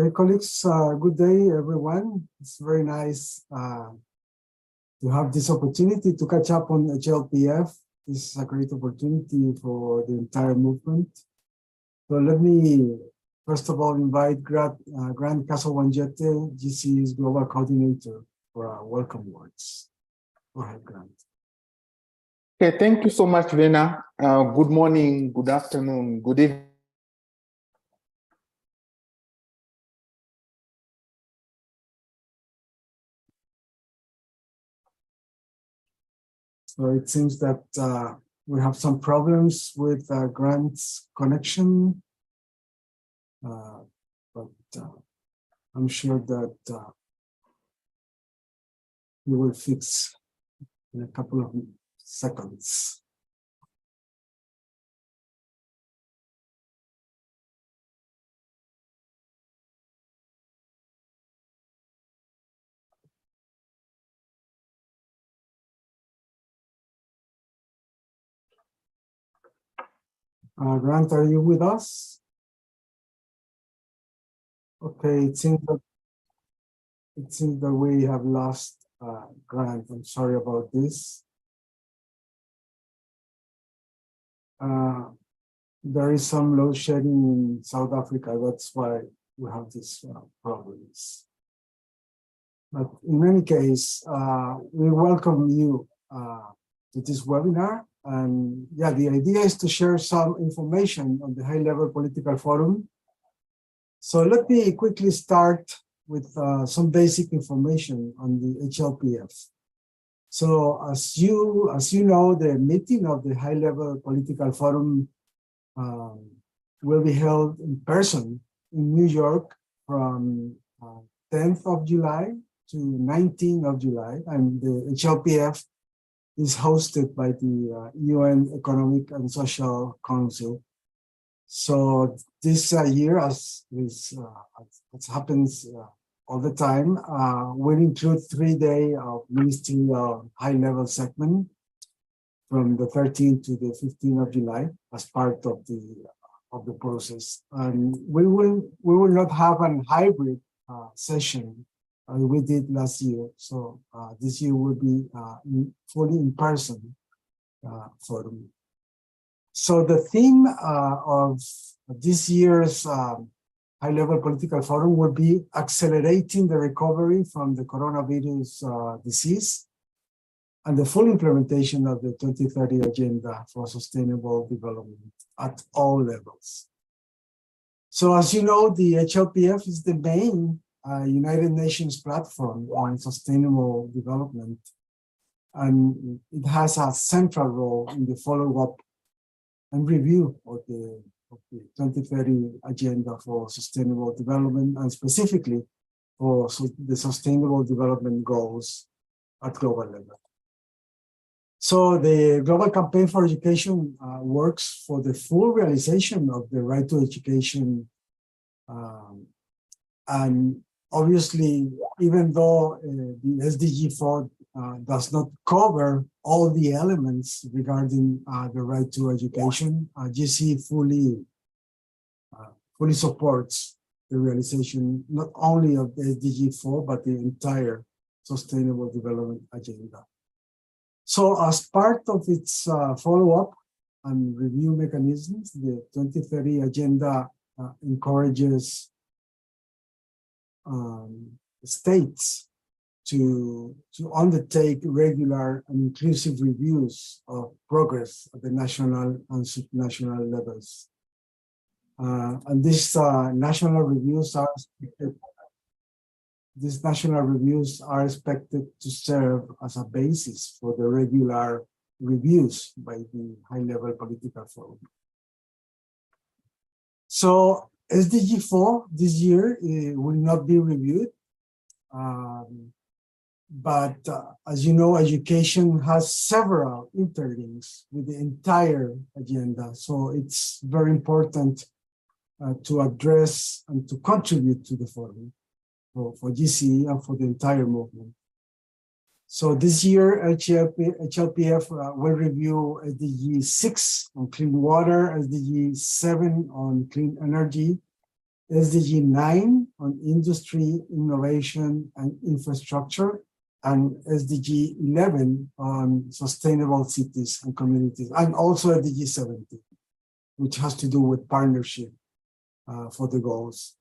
Okay, colleagues, good day, everyone. It's very nice to have this opportunity to catch up on HLPF. This is a great opportunity for the entire movement. So let me, first of all, invite Grant Casawangete, GC's Global Coordinator, for our welcome words. Go ahead, Grant. Okay, thank you so much, Vena. Good morning, good afternoon, good evening. So it seems that we have some problems with Grant's connection, but I'm sure that we will fix in a couple of seconds. Grant, are you with us? Okay, it seems that we have lost Grant. I'm sorry about this. There is some load shedding in South Africa. That's why we have these problems. But in any case, we welcome you to this webinar. And yeah, the idea is to share some information on the high-level political forum. So let me quickly start with some basic information on the HLPF. So as you know, the meeting of the high-level political forum will be held in person in New York from 10th of July to 19th of July, and the HLPF is hosted by the UN Economic and Social Council. So this year, as happens all the time, will include 3 days of ministerial high-level segment from the 13th to the 15th of July as part of the process. And we will not have a hybrid session we did last year. So this year will be fully in person forum. So the theme of this year's high-level political forum will be accelerating the recovery from the coronavirus disease and the full implementation of the 2030 Agenda for Sustainable Development at all levels. So as you know, the HLPF is the main United Nations platform on sustainable development, and it has a central role in the follow-up and review of the 2030 Agenda for Sustainable Development, and specifically for the Sustainable Development Goals at global level. So the Global Campaign for Education works for the full realization of the right to education. And obviously, even though the SDG 4 does not cover all the elements regarding the right to education, GC fully supports the realization not only of the SDG 4, but the entire Sustainable Development Agenda. So as part of its follow-up and review mechanisms, the 2030 Agenda encourages states to undertake regular and inclusive reviews of progress at the national and subnational levels. And these national reviews are expected to serve as a basis for the regular reviews by the high-level political forum. So SDG 4 this year will not be reviewed. But as you know, education has several interlinks with the entire agenda. So it's very important to address and to contribute to the forum for GCE and for the entire movement. So this year, HLPF will review SDG 6 on clean water, SDG 7 on clean energy, SDG 9 on industry, innovation, and infrastructure, and SDG 11 on sustainable cities and communities, and also SDG 17, which has to do with partnership for the goals.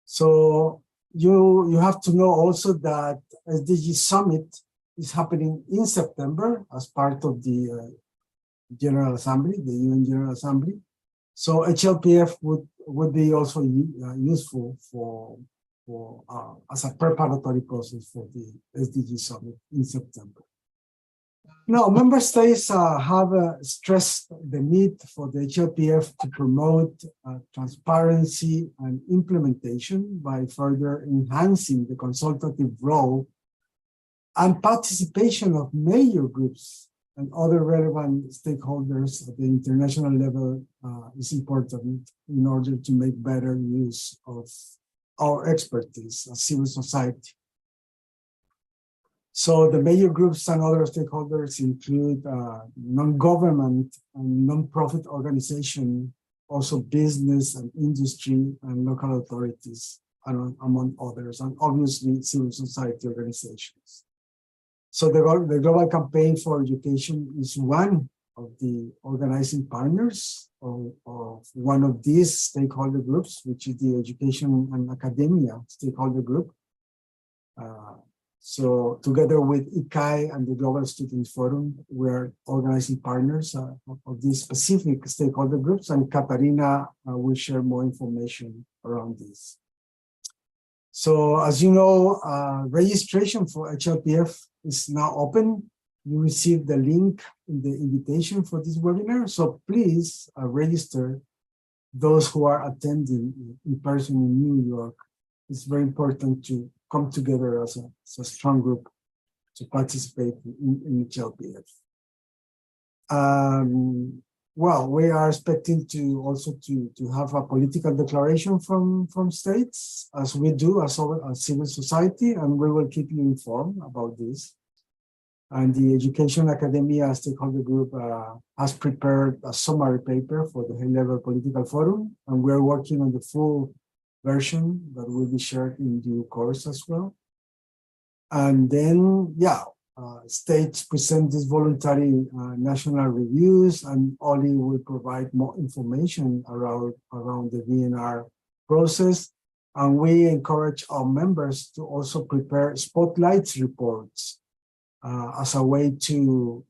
So you have to know also that SDG Summit is happening in September as part of the General Assembly, the UN General Assembly. So HLPF would be also useful for as a preparatory process for the SDG Summit in September. Now, member states have stressed the need for the HLPF to promote transparency and implementation by further enhancing the consultative role and participation of major groups and other relevant stakeholders at the international level is important in order to make better use of our expertise as civil society. So the major groups and other stakeholders include non-government and non-profit organizations, also business and industry and local authorities, among others, and obviously civil society organizations. So the Global Campaign for Education is one of the organizing partners of one of these stakeholder groups, which is the Education and Academia Stakeholder Group. So together with ICAE and the Global Students Forum, we're organizing partners of these specific stakeholder groups, and Katarina will share more information around this. So as you know, registration for HLPF is now open. You received the link in the invitation for this webinar. So please register those who are attending in person in New York. It's very important to come together as a strong group to participate in HLPF. Well, we are expecting to also to have a political declaration from states, as we do as civil society, and we will keep you informed about this. And the Education Academia Stakeholder Group has prepared a summary paper for the high-level political forum, and we're working on the full version that will be shared in due course as well. And then, yeah, states present these voluntary national reviews, and Oli will provide more information around the VNR process. And we encourage our members to also prepare spotlights reports as a way to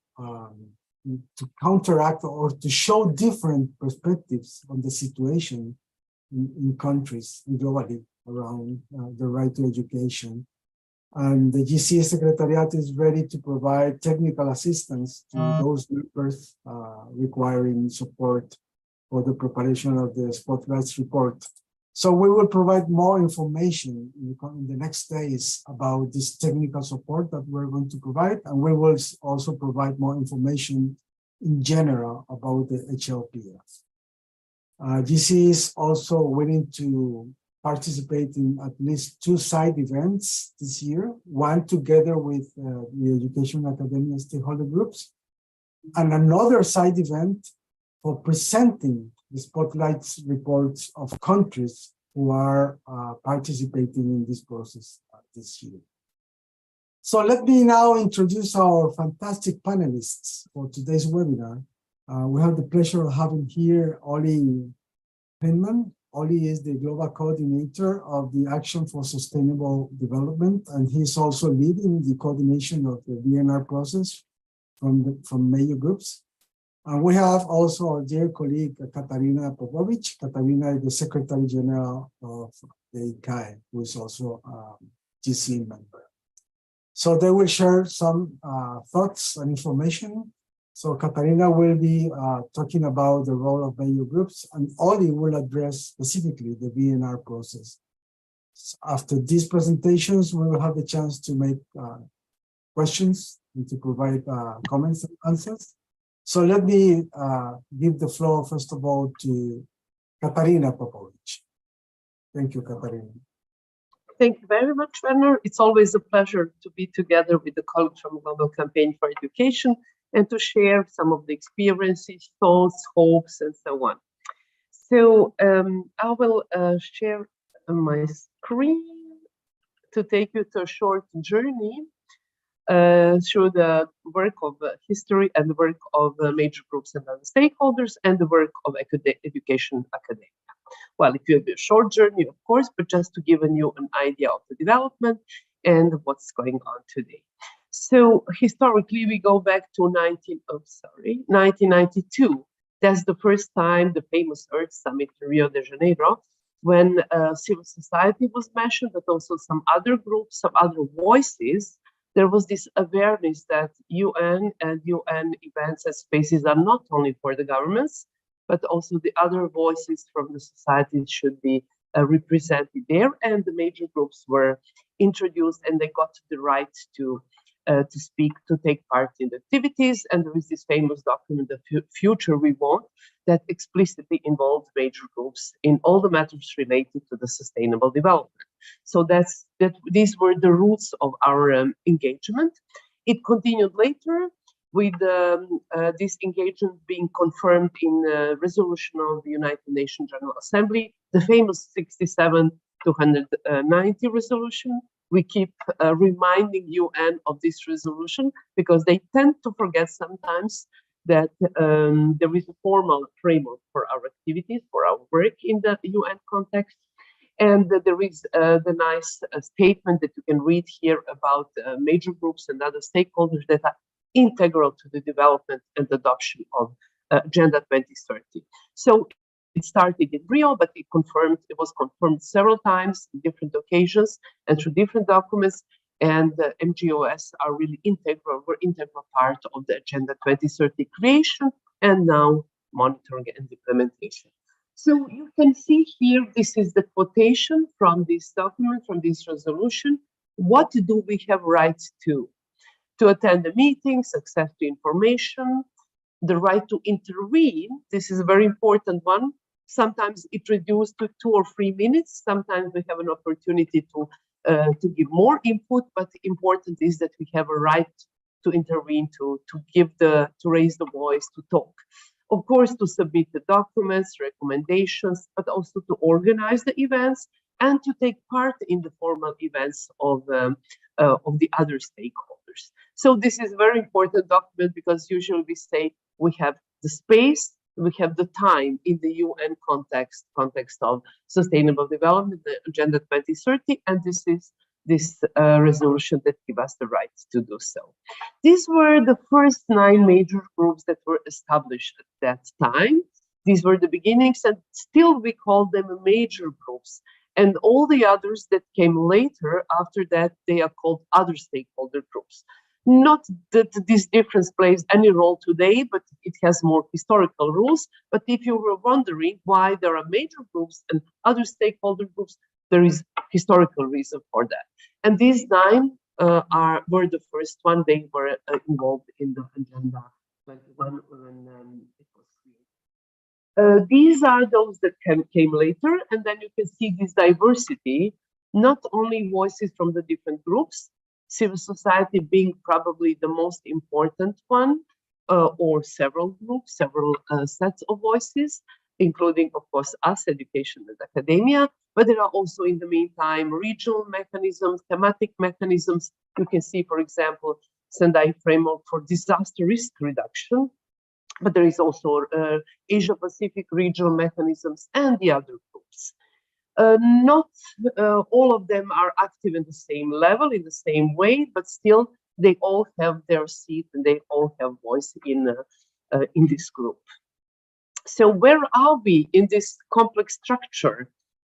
counteract or to show different perspectives on the situation in countries globally around the right to education. And the GCE Secretariat is ready to provide technical assistance to those members requiring support for the preparation of the Spotlights report. So we will provide more information in the next days about this technical support that we're going to provide, and we will also provide more information in general about the HLPF. GCE is also willing to participate in at least 2 side events this year, one together with the Education Academia stakeholder groups, and another side event for presenting the Spotlights reports of countries who are participating in this process this year. So let me now introduce our fantastic panelists for today's webinar. We have the pleasure of having here Oli Hinman. Oli is the Global Coordinator of the Action for Sustainable Development, and he's also leading the coordination of the VNR process from major groups. And we have also our dear colleague, Katarina Popovic. Katarina is the Secretary General of the ICAE, who is also a GC member. So they will share some thoughts and information. So Katarina will be talking about the role of major groups, and Oli will address specifically the VNR process. After these presentations, we will have the chance to make questions and to provide comments and answers. So let me give the floor, first of all, to Katarina Popovic. Thank you, Katarina. Thank you very much, Werner. It's always a pleasure to be together with the colleagues from Global Campaign for Education and to share some of the experiences, thoughts, hopes, and so on. So I will share my screen to take you to a short journey through the work of history and the work of major groups and other stakeholders and the work of education academia. Well, it will be a short journey, of course, but just to give you an idea of the development and what's going on today. So historically, we go back to 1992. That's the first time the famous Earth Summit in Rio de Janeiro, when civil society was mentioned, but also some other groups, some other voices. There was this awareness that UN and UN events and spaces are not only for the governments, but also the other voices from the society should be represented there. And the major groups were introduced and they got the right to speak, to take part in the activities. And there is this famous document, The Future We Want, that explicitly involved major groups in all the matters related to the sustainable development. So these were the roots of our engagement. It continued later with this engagement being confirmed in a resolution of the United Nations General Assembly, the famous 67/290 resolution. We keep reminding UN of this resolution because they tend to forget sometimes that there is a formal framework for our activities, for our work in the UN context. And there is the nice statement that you can read here about major groups and other stakeholders that are integral to the development and adoption of Agenda 2030. So it started in Rio, but it was confirmed several times in different occasions and through different documents. And the MGOS are really were integral part of the Agenda 2030 creation and now monitoring and implementation. So you can see here, this is the quotation from this document, from this resolution. What do we have rights to? To attend the meetings, access to information, the right to intervene. This is a very important one. Sometimes it reduced to 2 or 3 minutes. Sometimes we have an opportunity to give more input, but important is that we have a right to intervene, to raise the voice, to talk. Of course, to submit the documents, recommendations, but also to organize the events and to take part in the formal events of the other stakeholders. So this is a very important document because usually we say we have the space, we have the time in the UN context of sustainable development, the Agenda 2030, and this is this resolution that gives us the right to do so. These were the first 9 major groups that were established at that time. These were the beginnings, and still we call them major groups. And all the others that came later, after that, they are called other stakeholder groups. Not that this difference plays any role today, but it has more historical rules. But if you were wondering why there are major groups and other stakeholder groups, there is historical reason for that. And these 9 were the first one. They were involved in the Agenda 21 when it was created. These are those that came later, and then you can see this diversity, not only voices from the different groups, civil society being probably the most important one, or several groups, several sets of voices, including, of course, us, education and academia, but there are also, in the meantime, regional mechanisms, thematic mechanisms. You can see, for example, Sendai framework for disaster risk reduction, but there is also Asia-Pacific regional mechanisms and the other groups. Not all of them are active in the same level, in the same way, but still they all have their seat and they all have voice in this group. So where are we in this complex structure?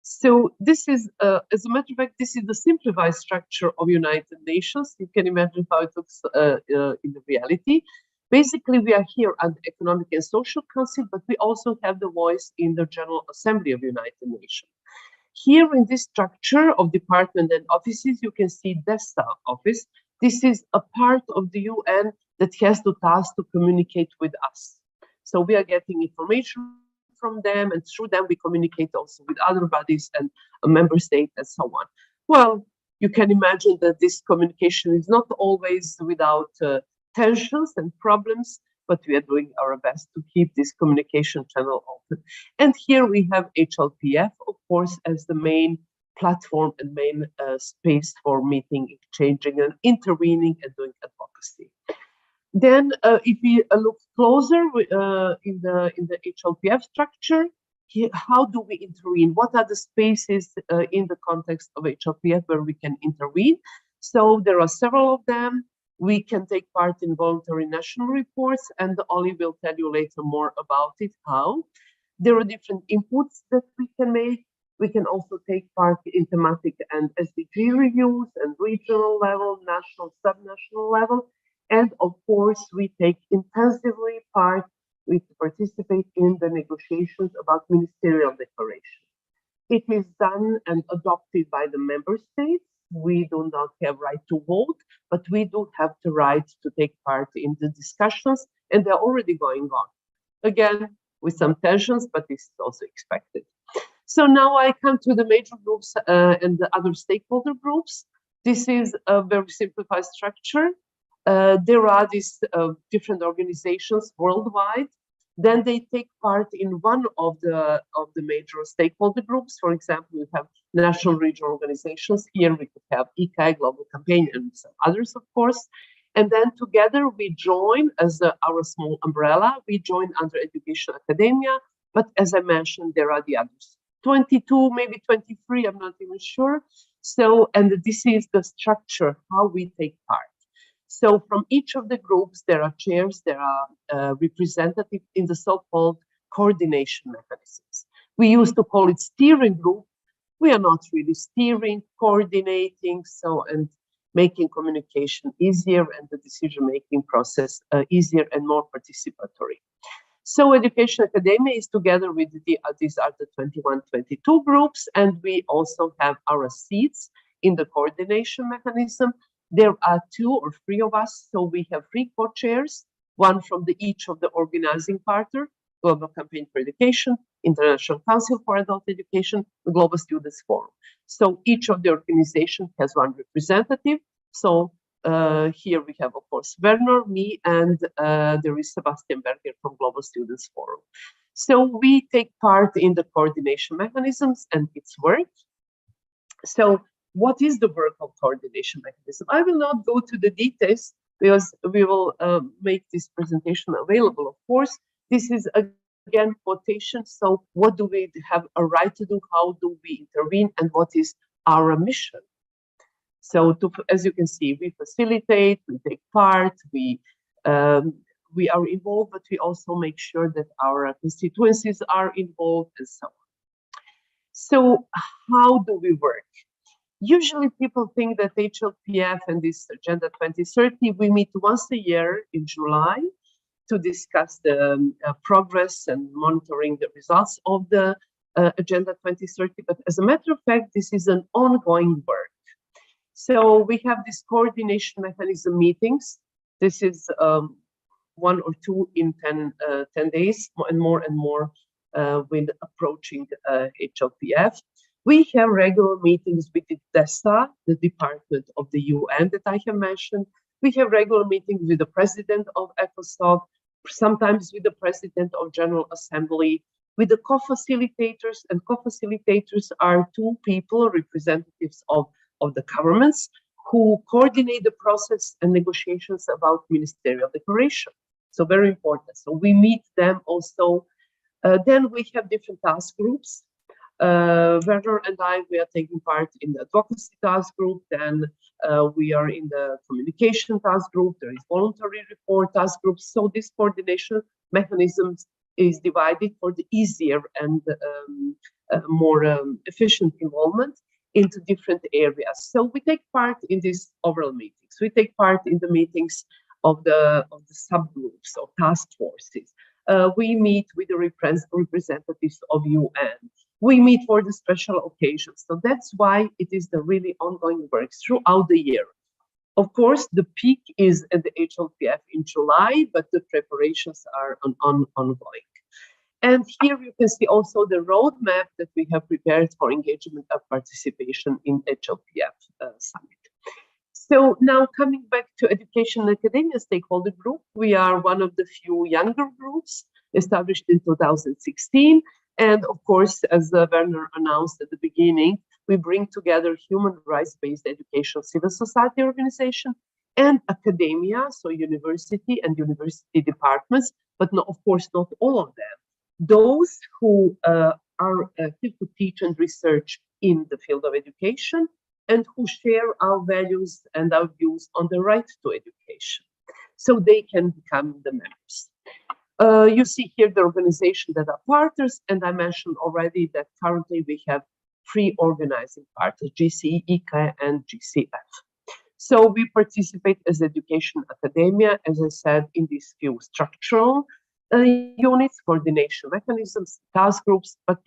So this is, as a matter of fact, this is the simplified structure of United Nations. You can imagine how it looks in the reality. Basically, we are here at the Economic and Social Council, but we also have the voice in the General Assembly of United Nations. Here in this structure of department and offices, you can see DESA office. This is a part of the UN that has the task to communicate with us. So we are getting information from them, and through them we communicate also with other bodies and a member state and so on. Well, you can imagine that this communication is not always without tensions and problems, but we are doing our best to keep this communication channel open. And here we have HLPF, of course, as the main platform and main space for meeting, exchanging, and intervening and doing advocacy. Then, if we look closer in the HLPF structure, how do we intervene? What are the spaces in the context of HLPF where we can intervene? So there are several of them. We can take part in voluntary national reports, and Ollie will tell you later more about it, how. There are different inputs that we can make. We can also take part in thematic and SDG reviews and regional level, national, subnational level. And of course, we take intensively part, we participate in the negotiations about ministerial declaration. It is done and adopted by the member states. We do not have right to vote, but we do have the right to take part in the discussions, and they're already going on. Again, with some tensions, but this is also expected. So now I come to the major groups and the other stakeholder groups. This is a very simplified structure. There are these different organizations worldwide. Then they take part in one of the major stakeholder groups. For example, we have national regional organizations. Here we could have ICAI, Global Campaign, and some others, of course. And then together we join as our small umbrella. We join under Education Academia. But as I mentioned, there are the others. 22, maybe 23, I'm not even sure. So, and this is the structure, how we take part. So from each of the groups, there are chairs, there are representatives in the so-called coordination mechanisms. We used to call it steering group. We are not really steering, coordinating, so, and making communication easier and the decision-making process easier and more participatory. So Education Academia is together with these are the 21, 22 groups, and we also have our seats in the coordination mechanism. There are 2 or 3 of us, so we have 3 co-chairs, one from each of the organizing partner, Global Campaign for Education, International Council for Adult Education, the Global Students Forum. So each of the organizations has one representative. So here we have, of course, Werner, me, and there is Sebastian Berger from Global Students Forum. So we take part in the coordination mechanisms and its work. So what is the work of coordination mechanism? I will not go to the details because we will make this presentation available, of course. This is, again, quotation. So what do we have a right to do? How do we intervene? And what is our mission? So as you can see, we facilitate, we take part, we are involved, but we also make sure that our constituencies are involved and so on. So how do we work? Usually people think that HLPF and this Agenda 2030, we meet once a year in July to discuss the progress and monitoring the results of the Agenda 2030. But as a matter of fact, this is an ongoing work. So we have these coordination mechanism meetings. This is 1 or 2 in 10 days, and more with approaching HLPF. We have regular meetings with the DESA, the department of the UN that I have mentioned. We have regular meetings with the president of ECOSOC, sometimes with the president of General Assembly, with the co-facilitators, and co-facilitators are two people, representatives of the governments, who coordinate the process and negotiations about ministerial declaration. So very important. So we meet them also. Then we have different task groups. Werner and I, we are taking part in the advocacy task group. Then we are in the communication task group. There is voluntary report task group. So this coordination mechanism is divided for the easier and more efficient involvement into different areas. So we take part in these overall meetings. We take part in the meetings of the subgroups of task forces. We meet with the representatives of UN. We meet for the special occasions. So that's why it is the really ongoing work throughout the year. Of course, the peak is at the HLPF in July, but the preparations are ongoing. And here you can see also the roadmap that we have prepared for engagement and participation in HLPF summit. So now coming back to Education and Academia Stakeholder Group, we are one of the few younger groups established in 2016. And of course, as Werner announced at the beginning, we bring together human rights-based education civil society organization and academia, so university and university departments, but of course not all of them. Those who are fit to teach and research in the field of education and who share our values and our views on the right to education, so they can become the members. You see here the organizations that are partners, and I mentioned already that currently we have 3 organizing partners, GCE, ICAE, and GCF. So we participate as Education Academia, as I said, in these few structural units, coordination mechanisms, task groups, but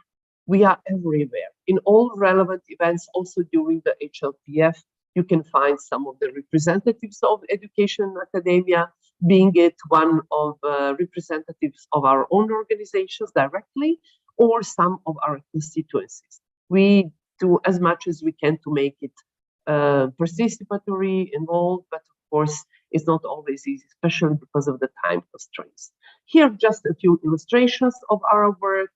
we are everywhere. In all relevant events, also during the HLPF, you can find some of the representatives of Education Academia, being it one of representatives of our own organizations directly, or some of our constituencies. We do as much as we can to make it participatory, involved, but of course, it's not always easy, especially because of the time constraints. Here, just a few illustrations of our work.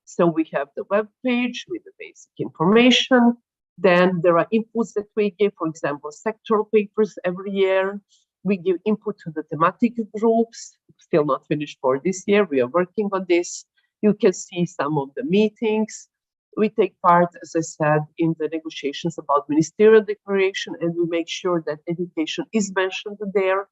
So we have the web page with the basic information. Then there are inputs that we give, for example, sectoral papers every year. We give input to the thematic groups, still not finished for this year. We are working on this. You can see some of the meetings. We take part, as I said, in the negotiations about ministerial declaration, and we make sure that education is mentioned there.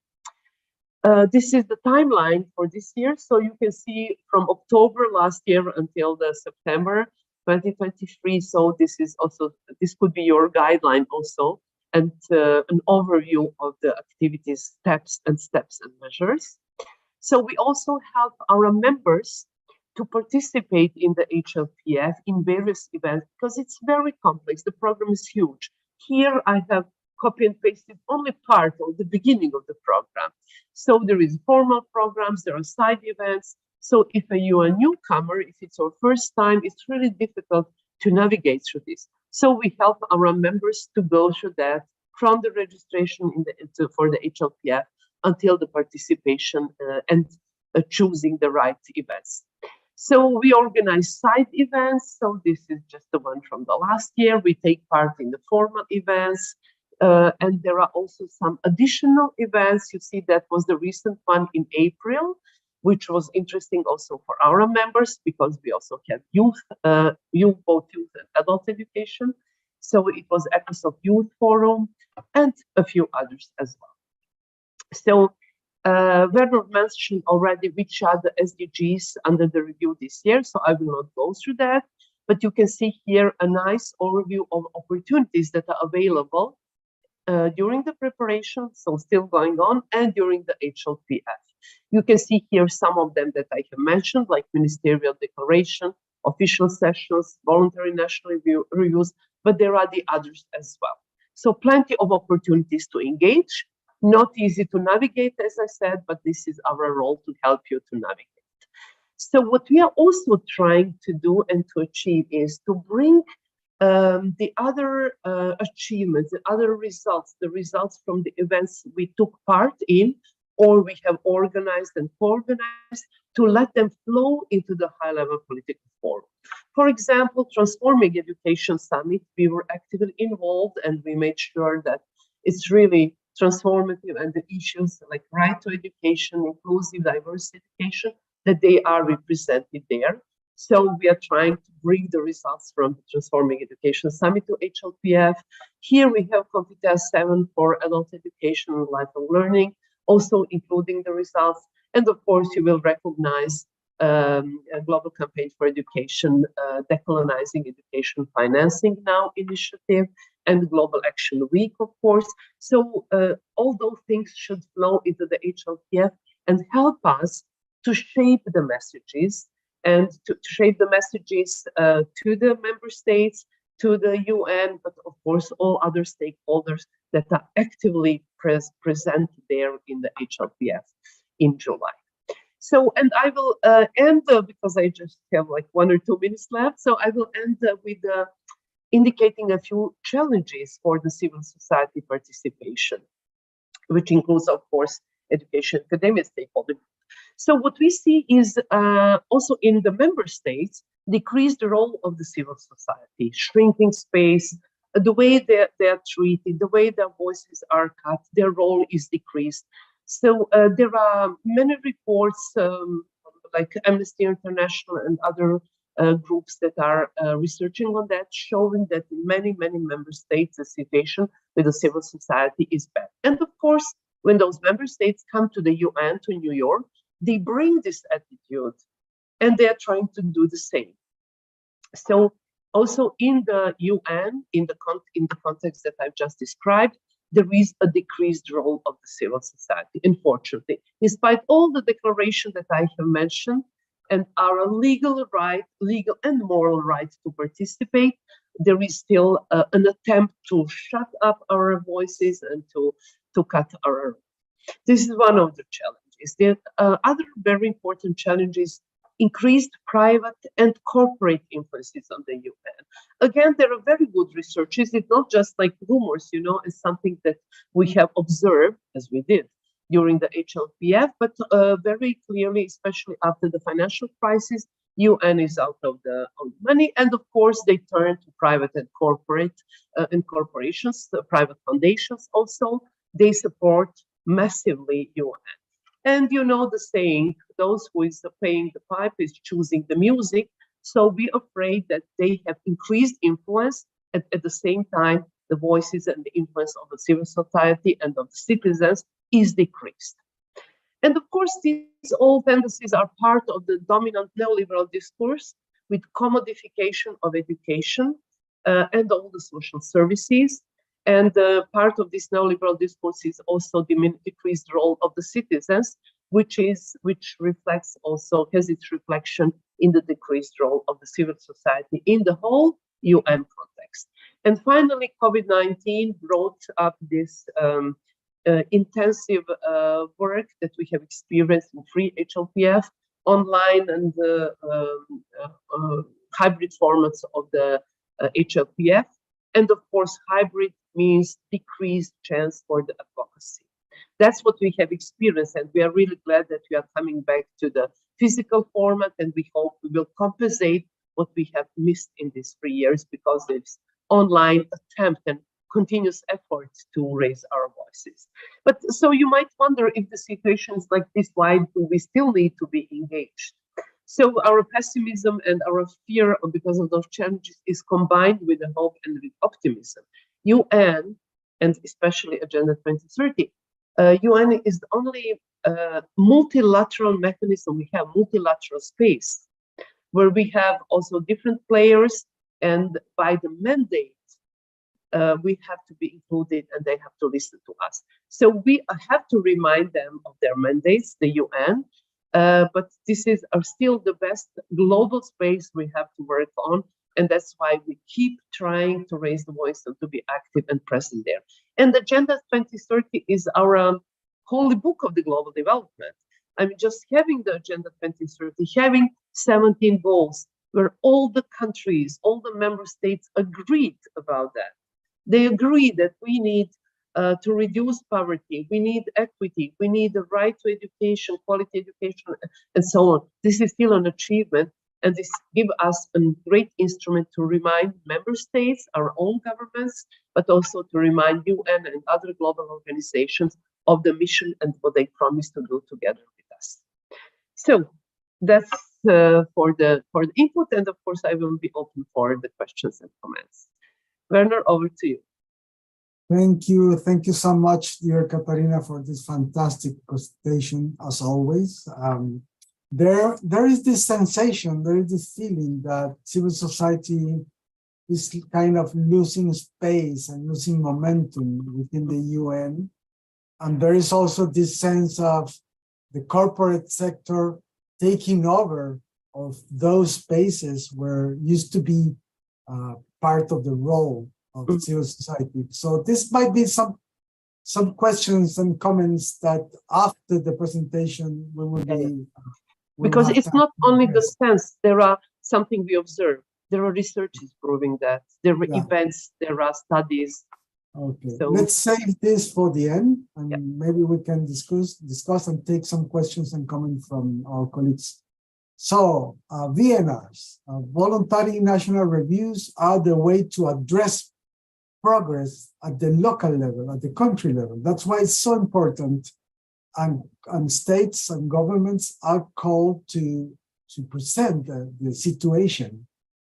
This is the timeline for this year. So you can see from October last year until the September 2023. So this could be your guideline also, and an overview of the activities, steps and measures. So we also help our members to participate in the HLPF in various events, because it's very complex. The program is huge. Here I have copy and pasted only part of the beginning of the program. So there is formal programs, there are side events. So if you are a newcomer, if it's your first time, it's really difficult to navigate through this. So we help our members to go through that from the registration for the HLPF until the participation and choosing the right events. So we organize side events. So this is just the one from the last year. We take part in the formal events. And there are also some additional events. You see that was the recent one in April, which was interesting also for our members, because we also have both youth and adult education. So it was ECOSOC Youth Forum and a few others as well. So Werner mentioned already which are the SDGs under the review this year, so I will not go through that, but you can see here a nice overview of opportunities that are available during the preparation, so still going on, and during the HLPF. You can see here some of them that I have mentioned, like ministerial declaration, official sessions, voluntary national reviews, but there are the others as well. So plenty of opportunities to engage. Not easy to navigate, as I said, but this is our role to help you to navigate. So what we are also trying to do and to achieve is to bring the other achievements, the other results, the results from the events we took part in, or we have organized and co-organized, to let them flow into the high-level political forum. For example, Transforming Education Summit, we were actively involved and we made sure that it's really transformative and the issues like right to education, inclusive, diverse education, that they are represented there. So we are trying to bring the results from the Transforming Education Summit to HLPF. Here we have Competas 7 for adult education and lifelong learning, also including the results. And of course, you will recognize a Global Campaign for Education, Decolonizing Education Financing Now initiative, and Global Action Week, of course. So all those things should flow into the HLPF and help us to shape the messages and to shape the messages to the member states, to the UN, but of course all other stakeholders that are actively present there in the HLPF in July. So, and I will end, because I just have like 1 or 2 minutes left, so I will end with indicating a few challenges for the civil society participation, which includes, of course, education, academia stakeholders. So what we see is also in the member states, decreased role of the civil society, shrinking space, the way they are treated, the way their voices are cut, their role is decreased. So there are many reports like Amnesty International and other groups that are researching on that, showing that in many, many member states, the situation with the civil society is bad. And of course, when those member states come to the UN, to New York, they bring this attitude and they are trying to do the same. So also in the UN, in the context that I've just described, there is a decreased role of the civil society, unfortunately. Despite all the declarations that I have mentioned and our legal and moral right to participate, there is still an attempt to shut up our voices and to cut our. This is one of the challenges. The other very important challenge is increased private and corporate influences on the UN. Again, there are very good researches. It's not just like rumors, you know, it's something that we have observed, as we did during the HLPF, but very clearly, especially after the financial crisis, UN is out of the money. And of course, they turn to private and corporate and corporations, private foundations also. They support massively UN. And you know the saying, those who is playing the pipe is choosing the music. So be afraid that they have increased influence, and at the same time, the voices and the influence of the civil society and of the citizens is decreased. And of course, these all tendencies are part of the dominant neoliberal discourse with commodification of education and all the social services. And part of this neoliberal discourse is also the decreased role of the citizens, which reflects also, has its reflection in the decreased role of the civil society in the whole UN context. And finally, COVID-19 brought up this intensive work that we have experienced in pre-HLPF, online and hybrid formats of the HLPF. And of course, hybrid means decreased chance for the advocacy. That's what we have experienced, and we are really glad that we are coming back to the physical format, and we hope we will compensate what we have missed in these 3 years because there's online attempt and continuous effort to raise our voices. But so you might wonder, if the situation is like this, why do we still need to be engaged? So our pessimism and our fear because of those challenges is combined with the hope and with optimism. UN, and especially Agenda 2030, UN is the only multilateral mechanism. We have multilateral space where we have also different players, and by the mandate, we have to be included and they have to listen to us. So we have to remind them of their mandates, the UN, but this is still the best global space we have to work on. And that's why we keep trying to raise the voice and to be active and present there. And Agenda 2030 is our holy book of the global development. I mean, just having the Agenda 2030, having 17 goals, where all the countries, all the member states agreed about that. They agree that we need to reduce poverty. We need equity. We need the right to education, quality education, and so on. This is still an achievement, and this gives us a great instrument to remind member states, our own governments, but also to remind UN and other global organizations of the mission and what they promised to do together with us. So that's for the input, and of course I will be open for the questions and comments. Werner, over to you. Thank you so much, dear Katarina, for this fantastic presentation, as always. There is this sensation, there is this feeling that civil society is kind of losing space and losing momentum within the UN. And there is also this sense of the corporate sector taking over of those spaces where used to be part of the role of civil society. So this might be some questions and comments that after the presentation we will be because it's not only the sense, there are something we observe. There are researches proving that. There are events, there are studies. Okay, so let's save this for the end, and maybe we can discuss and take some questions and comments from our colleagues. So VNRs, voluntary national reviews, are the way to address progress at the local level, at the country level. That's why it's so important. And states and governments are called to present the situation.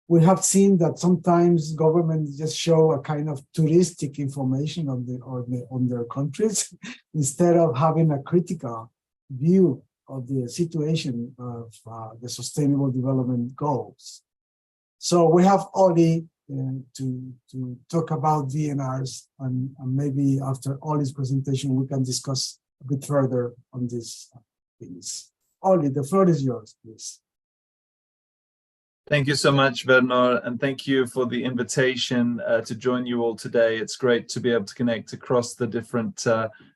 We have seen that sometimes governments just show a kind of touristic information on their countries instead of having a critical view of the situation of the Sustainable Development Goals. So we have Oli to talk about VNRs, and maybe after Oli's presentation we can discuss a bit further on these things. Oli, the floor is yours, please. Thank you so much, Werner, and thank you for the invitation to join you all today. It's great to be able to connect across the different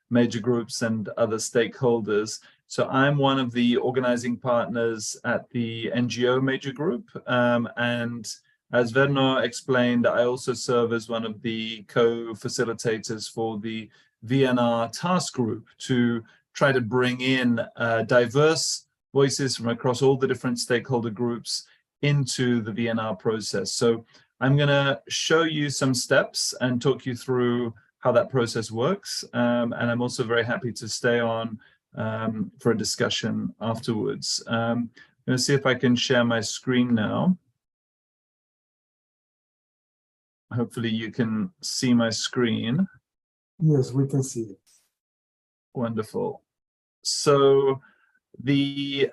major groups and other stakeholders. So I'm one of the organizing partners at the NGO major group, and as Werner explained, I also serve as one of the co-facilitators for the VNR task group to try to bring in diverse voices from across all the different stakeholder groups into the VNR process. So I'm going to show you some steps and talk you through how that process works. And I'm also very happy to stay on for a discussion afterwards. I'm going to see if I can share my screen now. Hopefully you can see my screen. Yes, we can see it. Wonderful. So the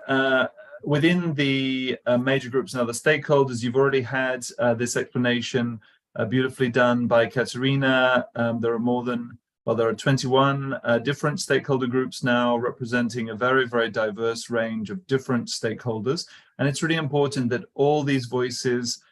within the major groups and other stakeholders, you've already had this explanation beautifully done by Katerina. There are 21 different stakeholder groups now representing a very, very diverse range of different stakeholders. And it's really important that all these voices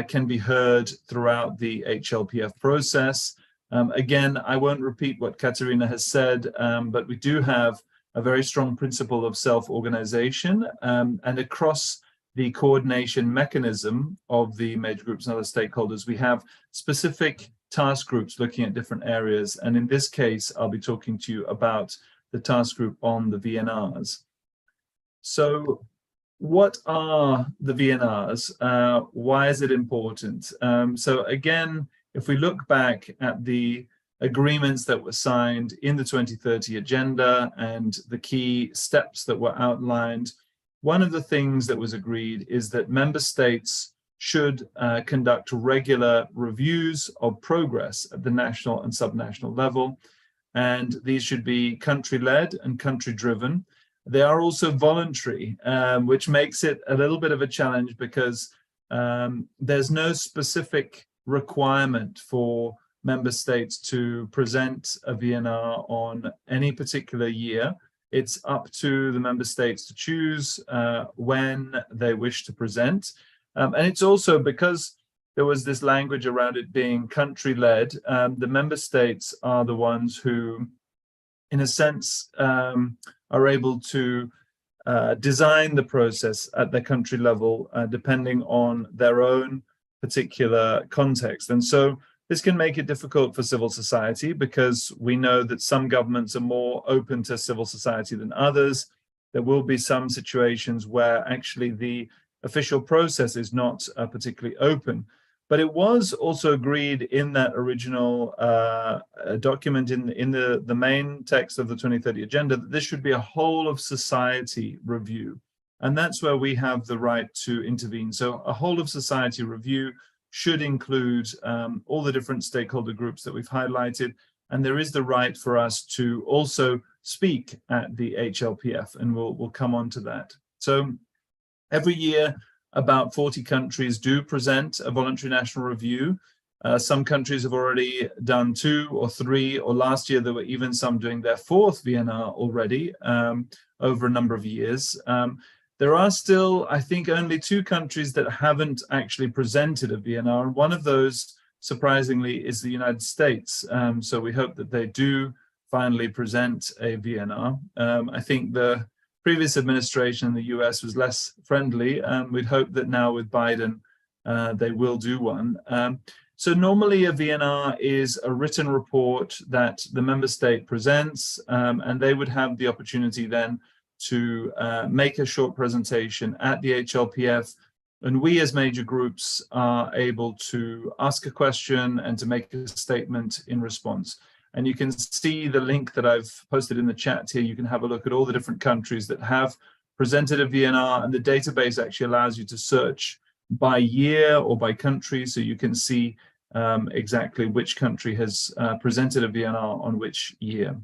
can be heard throughout the HLPF process. Again, I won't repeat what Katerina has said, but we do have a very strong principle of self-organization, and across the coordination mechanism of the major groups and other stakeholders, we have specific task groups looking at different areas. And in this case, I'll be talking to you about the task group on the VNRs. So what are the VNRs? Why is it important? So again, if we look back at the agreements that were signed in the 2030 agenda and the key steps that were outlined, one of the things that was agreed is that member states should conduct regular reviews of progress at the national and subnational level. And these should be country-led and country-driven. They are also voluntary, which makes it a little bit of a challenge because there's no specific requirement for member states to present a VNR on any particular year. It's up to the member states to choose when they wish to present. And it's also because there was this language around it being country-led, the member states are the ones who, in a sense, are able to design the process at the country level, depending on their own particular context. And so This can make it difficult for civil society because we know that some governments are more open to civil society than others. There will be some situations where actually the official process is not particularly open. But it was also agreed in that original document in the main text of the 2030 agenda that this should be a whole of society review. And that's where we have the right to intervene. So a whole of society review should include all the different stakeholder groups that we've highlighted. And there is the right for us to also speak at the HLPF, and we'll come on to that. So every year, about 40 countries do present a voluntary national review. Some countries have already done 2 or 3, or last year there were even some doing their 4th VNR already over a number of years. There are still, I think, only 2 countries that haven't actually presented a VNR. And one of those, surprisingly, is the United States. So we hope that they do finally present a VNR. I think the previous administration in the US was less friendly. We'd hope that now with Biden, they will do one. So normally a VNR is a written report that the member state presents, and they would have the opportunity then to make a short presentation at the HLPF. And we as major groups are able to ask a question and to make a statement in response. And you can see the link that I've posted in the chat here. You can have a look at all the different countries that have presented a VNR, and the database actually allows you to search by year or by country, so you can see exactly which country has presented a VNR on which year.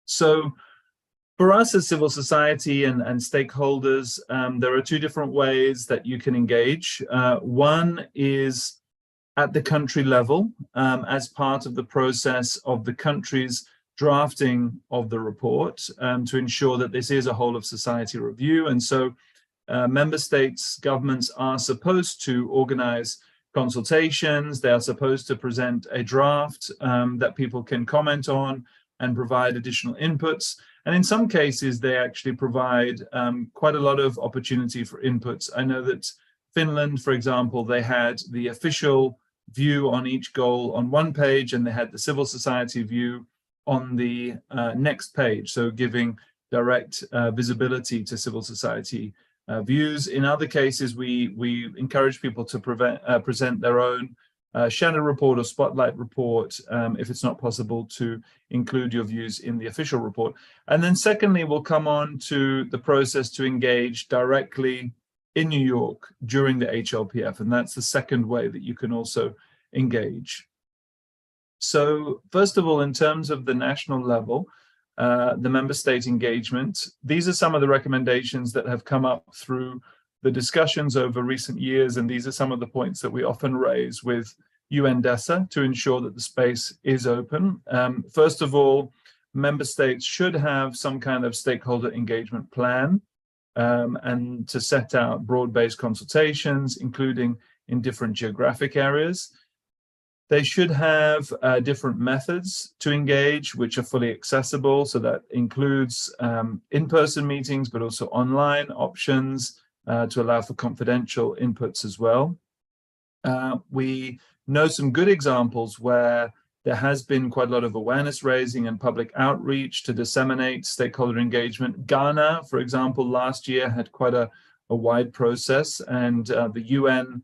So for us as civil society and stakeholders, there are 2 different ways that you can engage. One is at the country level, as part of the process of the country's drafting of the report, to ensure that this is a whole of society review. And so member states, governments are supposed to organize consultations. They are supposed to present a draft that people can comment on and provide additional inputs. And in some cases, they actually provide quite a lot of opportunity for inputs. I know that Finland, for example, they had the official view on each goal on one page, and they had the civil society view on the next page, so giving direct visibility to civil society views. In other cases, we encourage people to present their own shadow report or spotlight report if it's not possible to include your views in the official report. And then secondly, we'll come on to the process to engage directly in New York during the HLPF, and that's the second way that you can also engage. So first of all, in terms of the national level, the member state engagement, these are some of the recommendations that have come up through the discussions over recent years, and these are some of the points that we often raise with UNDESA to ensure that the space is open. First of all, member states should have some kind of stakeholder engagement plan, and to set out broad-based consultations, including in different geographic areas. They should have different methods to engage, which are fully accessible. So that includes in-person meetings, but also online options to allow for confidential inputs as well. We know some good examples where there has been quite a lot of awareness raising and public outreach to disseminate stakeholder engagement. Ghana, for example, last year had quite a wide process, and the UN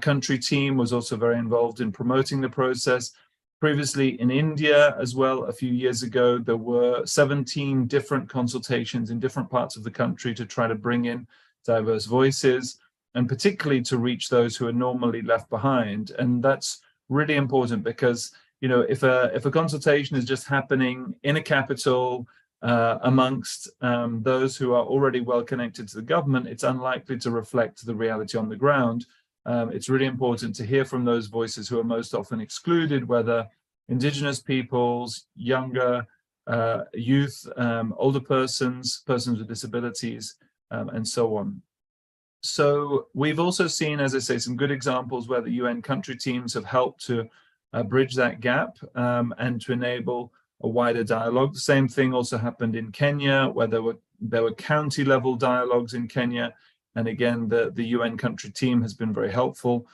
country team was also very involved in promoting the process. Previously in India as well, a few years ago, there were 17 different consultations in different parts of the country to try to bring in diverse voices, and particularly to reach those who are normally left behind. And that's really important because, you know, if a consultation is just happening in a capital amongst those who are already well connected to the government, it's unlikely to reflect the reality on the ground. It's really important to hear from those voices who are most often excluded, whether indigenous peoples, younger youth, older persons, persons with disabilities, and so on. So we've also seen, as I say, some good examples where the UN country teams have helped to bridge that gap and to enable a wider dialogue. The same thing also happened in Kenya, where there were county level dialogues in Kenya. And again, the UN country team has been very helpful.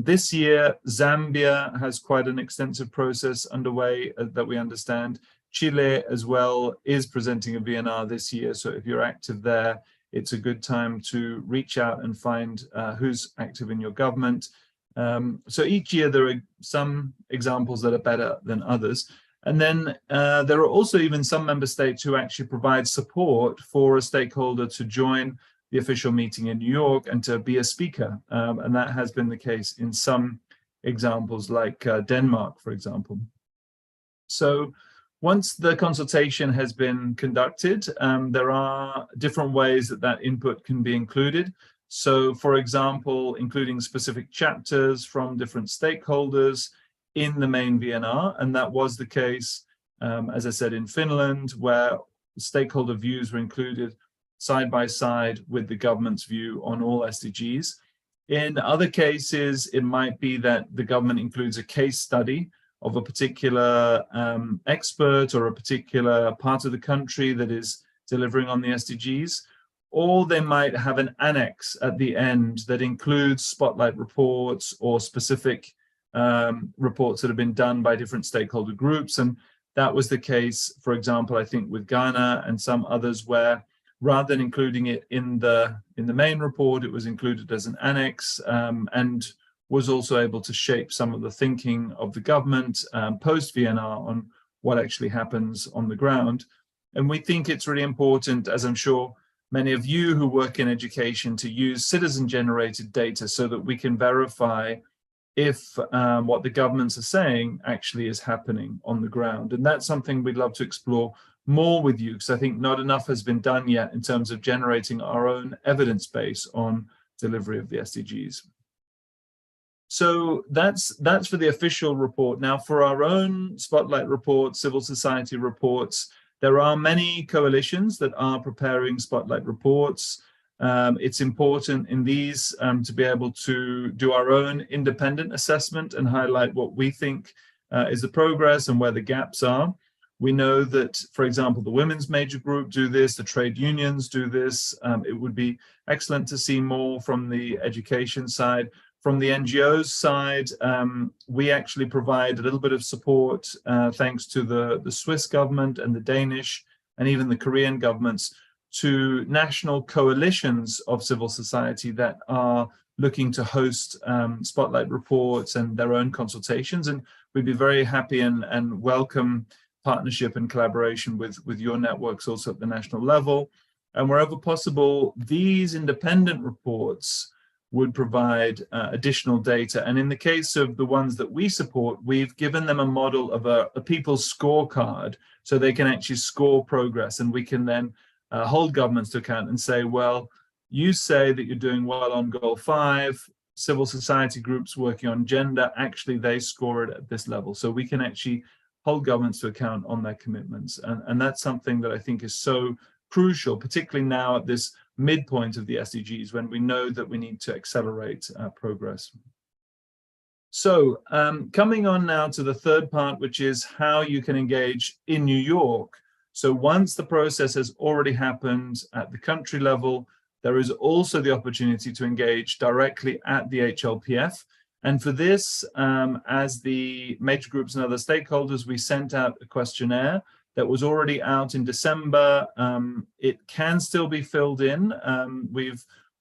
This year, Zambia has quite an extensive process underway that we understand. Chile as well is presenting a VNR this year. So if you're active there, it's a good time to reach out and find who's active in your government. So each year there are some examples that are better than others. And then there are also even some member states who actually provide support for a stakeholder to join the official meeting in New York and to be a speaker. And that has been the case in some examples like Denmark, for example. So once the consultation has been conducted, there are different ways that that input can be included. So, for example, including specific chapters from different stakeholders in the main VNR, and that was the case, as I said, in Finland, where stakeholder views were included side by side with the government's view on all SDGs. In other cases, it might be that the government includes a case study of a particular expert or a particular part of the country that is delivering on the SDGs, or they might have an annex at the end that includes spotlight reports or specific reports that have been done by different stakeholder groups. And that was the case, for example, I think with Ghana and some others, where rather than including it in the main report, it was included as an annex and was also able to shape some of the thinking of the government post VNR on what actually happens on the ground. And we think it's really important, as I'm sure many of you who work in education, to use citizen-generated data so that we can verify if what the governments are saying actually is happening on the ground. And that's something we'd love to explore more with you, because I think not enough has been done yet in terms of generating our own evidence base on delivery of the SDGs. So that's for the official report. Now, for our own Spotlight reports, civil society reports, there are many coalitions that are preparing Spotlight reports. It's important in these to be able to do our own independent assessment and highlight what we think is the progress and where the gaps are. We know that, for example, the women's major group do this, the trade unions do this. It would be excellent to see more from the education side. From the NGOs side, we actually provide a little bit of support thanks to the Swiss government and the Danish and even the Korean governments to national coalitions of civil society that are looking to host Spotlight reports and their own consultations. And we'd be very happy and welcome partnership and collaboration with your networks also at the national level. And wherever possible, these independent reports would provide additional data. And in the case of the ones that we support, we've given them a model of a people's scorecard so they can actually score progress. And we can then hold governments to account and say, well, you say that you're doing well on goal 5, civil society groups working on gender, actually they score it at this level. So we can actually hold governments to account on their commitments. And that's something that I think is so crucial, particularly now at this midpoint of the SDGs, when we know that we need to accelerate progress. So coming on now to the third part, which is how you can engage in New York. So once the process has already happened at the country level, there is also the opportunity to engage directly at the HLPF. And for this, as the major groups and other stakeholders, we sent out a questionnaire that was already out in December. It can still be filled in.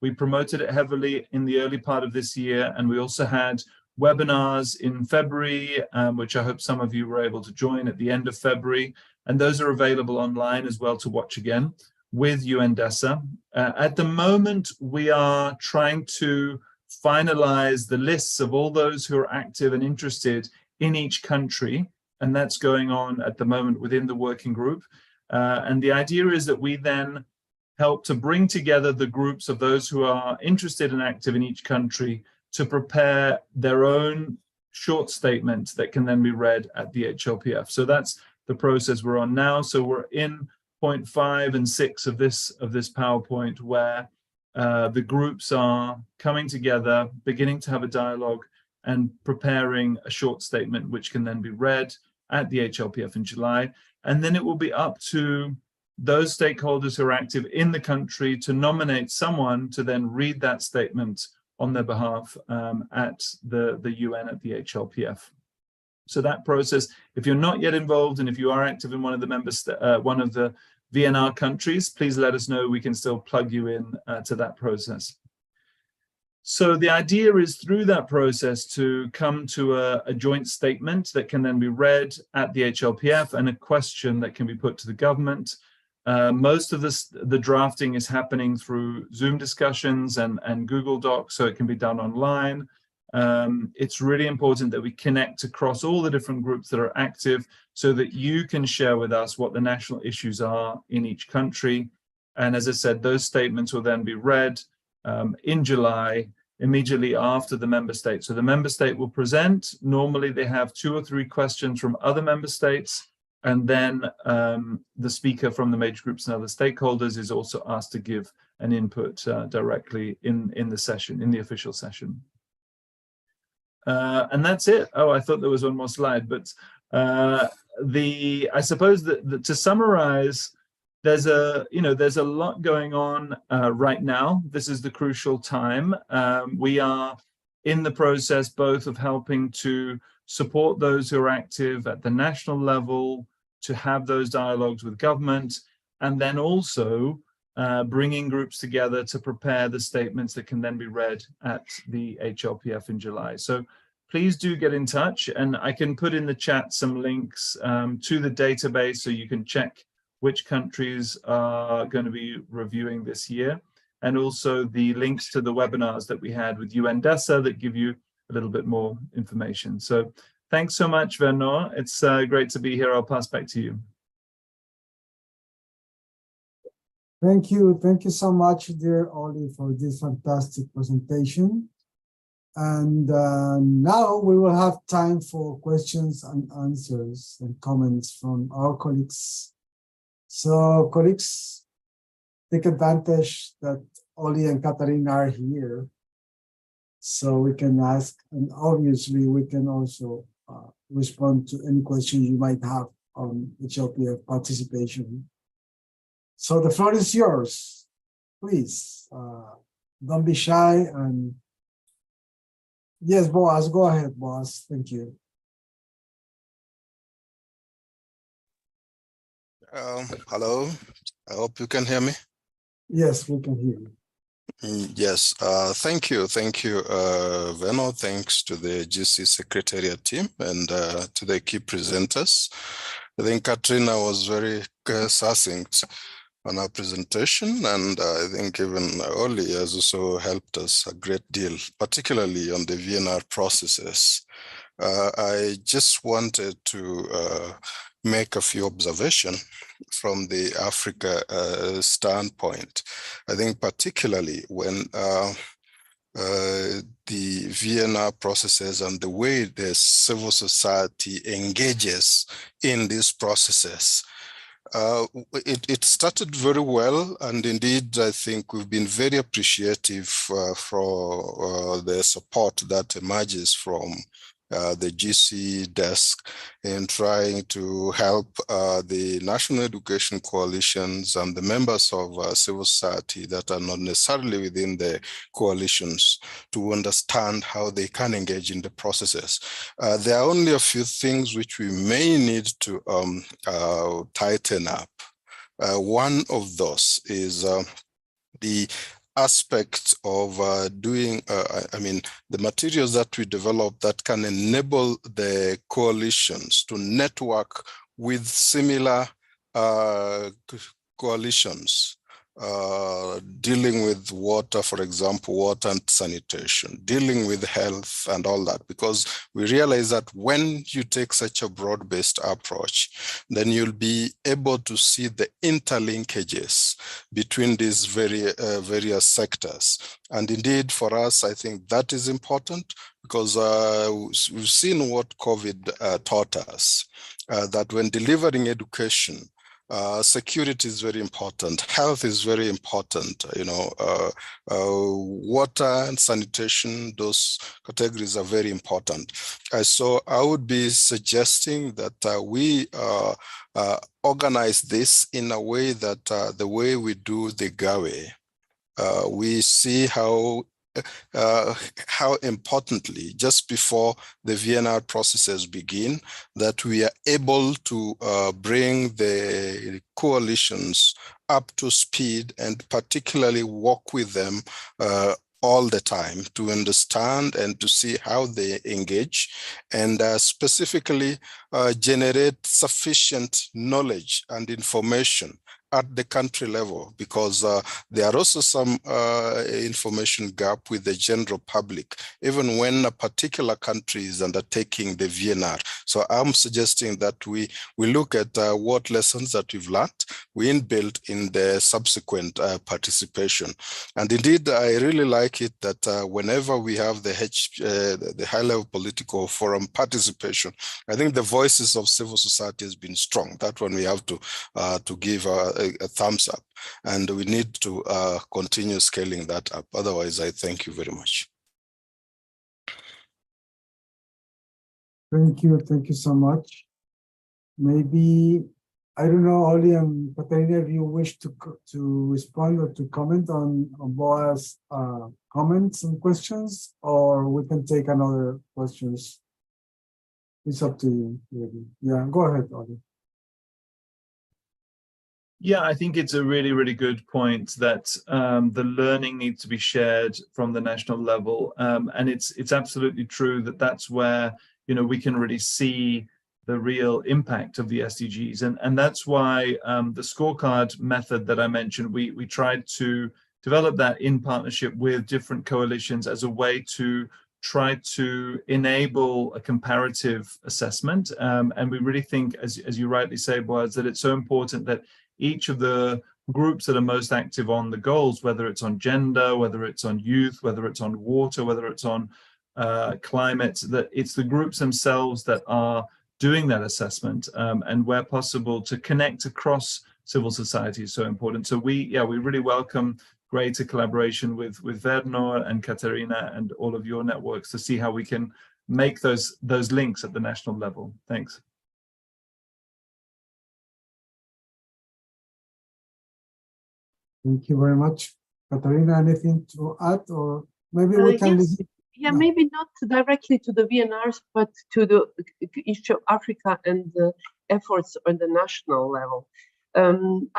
We promoted it heavily in the early part of this year, and we also had webinars in February, which I hope some of you were able to join at the end of February, and those are available online as well to watch again with UNDESA. At the moment, we are trying to finalize the lists of all those who are active and interested in each country. And that's going on at the moment within the working group. And the idea is that we then help to bring together the groups of those who are interested and active in each country to prepare their own short statement that can then be read at the HLPF. So that's the process we're on now. So we're in point 5 and 6 of this PowerPoint, where the groups are coming together, beginning to have a dialogue and preparing a short statement which can then be read at the HLPF in July. And then it will be up to those stakeholders who are active in the country to nominate someone to then read that statement on their behalf at the UN, at the HLPF. So that process, if you're not yet involved and if you are active in one of the VNR countries, please let us know. We can still plug you in to that process. So the idea is through that process to come to a joint statement that can then be read at the HLPF and a question that can be put to the government. Most of the drafting is happening through Zoom discussions and Google Docs, so it can be done online. It's really important that we connect across all the different groups that are active so that you can share with us what the national issues are in each country. And as I said, those statements will then be read in July, immediately after the member state. So the member state will present. Normally they have 2 or 3 questions from other member states. And then the speaker from the major groups and other stakeholders is also asked to give an input directly in the session, in the official session. And that's it. Oh, I thought there was one more slide, but I suppose that to summarize, there's a lot going on right now. This is the crucial time. We are in the process both of helping to support those who are active at the national level, to have those dialogues with government, and then also bringing groups together to prepare the statements that can then be read at the HLPF in July. So please do get in touch, and I can put in the chat some links to the database so you can check which countries are going to be reviewing this year, and also the links to the webinars that we had with UNDESA that give you a little bit more information. So thanks so much, Vernon. It's great to be here. I'll pass back to you. Thank you. Thank you so much, dear Oli, for this fantastic presentation. And now we will have time for questions and answers and comments from our colleagues. So colleagues, take advantage that Oli and Katarina are here so we can ask, and obviously we can also respond to any questions you might have on HLPF participation. So the floor is yours. Please, don't be shy. And yes, Boaz, go ahead, Boaz. Thank you. Hello, I hope you can hear me. Yes, we can hear you. Yes, thank you, Vernon. Thanks to the GC Secretariat team and to the key presenters. I think Katrina was very succinct on our presentation, and I think even Oli has also helped us a great deal, particularly on the VNR processes. I just wanted to make a few observations from the Africa standpoint. I think particularly when the VNR processes and the way the civil society engages in these processes, it started very well, and indeed I think we've been very appreciative for the support that emerges from the GC desk in trying to help the national education coalitions and the members of civil society that are not necessarily within the coalitions to understand how they can engage in the processes. There are only a few things which we may need to tighten up. One of those is the aspect of doing, the materials that we develop that can enable the coalitions to network with similar coalitions, dealing with water, for example, water and sanitation, dealing with health and all that, because we realize that when you take such a broad-based approach, then you'll be able to see the interlinkages between these various sectors. And indeed, for us, I think that is important because we've seen what COVID taught us, that when delivering education, security is very important. Health is very important. Water and sanitation, those categories are very important. So I would be suggesting that we organize this in a way that the way we do the GAWE, we see how how importantly, just before the VNR processes begin, that we are able to bring the coalitions up to speed and particularly work with them all the time to understand and to see how they engage, and specifically generate sufficient knowledge and information at the country level, because there are also some information gap with the general public, even when a particular country is undertaking the VNR. So I'm suggesting that we look at what lessons that we've learned, we inbuilt in the subsequent participation. And indeed, I really like it that whenever we have the high-level political forum participation, I think the voices of civil society has been strong. That one we have to give a thumbs up, and we need to continue scaling that up. Otherwise, I thank you very much. Thank you so much. Maybe, I don't know, Oli and Katerina, if you wish to respond or to comment on Boa's comments and questions, or we can take another questions. It's up to you, maybe. Yeah, go ahead, Oli. Yeah, I think it's a really, really good point that the learning needs to be shared from the national level, and it's absolutely true that that's where we can really see the real impact of the SDGs, and that's why the scorecard method that I mentioned, we tried to develop that in partnership with different coalitions as a way to try to enable a comparative assessment, and we really think, as you rightly say, Boaz, that it's so important that each of the groups that are most active on the goals, whether it's on gender, whether it's on youth, whether it's on water, whether it's on climate, that it's the groups themselves that are doing that assessment, and where possible to connect across civil society is so important. So we really welcome greater collaboration with Verno and Katerina and all of your networks to see how we can make those links at the national level. Thanks. Thank you very much. Katerina, anything to add, or maybe we can... Yes. Yeah, maybe not directly to the VNRs, but to the issue of Africa and the efforts on the national level. In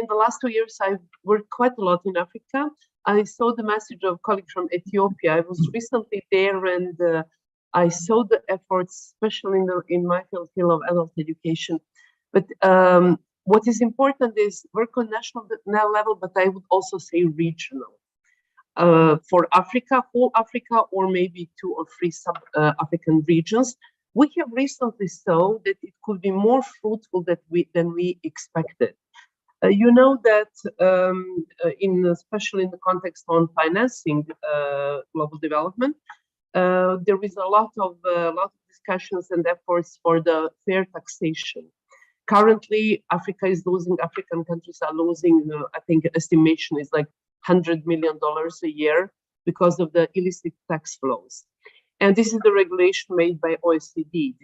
the last 2 years, I've worked quite a lot in Africa. I saw the message of a colleague from Ethiopia. I was recently there, and I saw the efforts, especially in my field of adult education. But what is important is work on national level, but I would also say regional. For Africa, whole Africa, or maybe 2 or 3 sub-African regions, we have recently saw that it could be more fruitful than we expected. You know that especially in the context on financing global development, there is a lot of discussions and efforts for the fair taxation. Currently, African countries are losing, I think estimation is like $100 million a year because of the illicit tax flows. And this is the regulation made by OECD.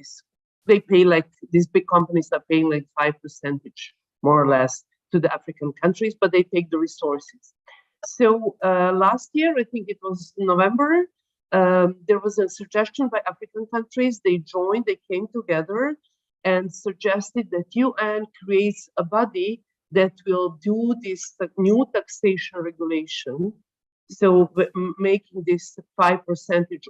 They pay these big companies are paying like 5%, more or less, to the African countries, but they take the resources. So last year, I think it was November, there was a suggestion by African countries. They came together and suggested that UN creates a body that will do this new taxation regulation. So making this 5%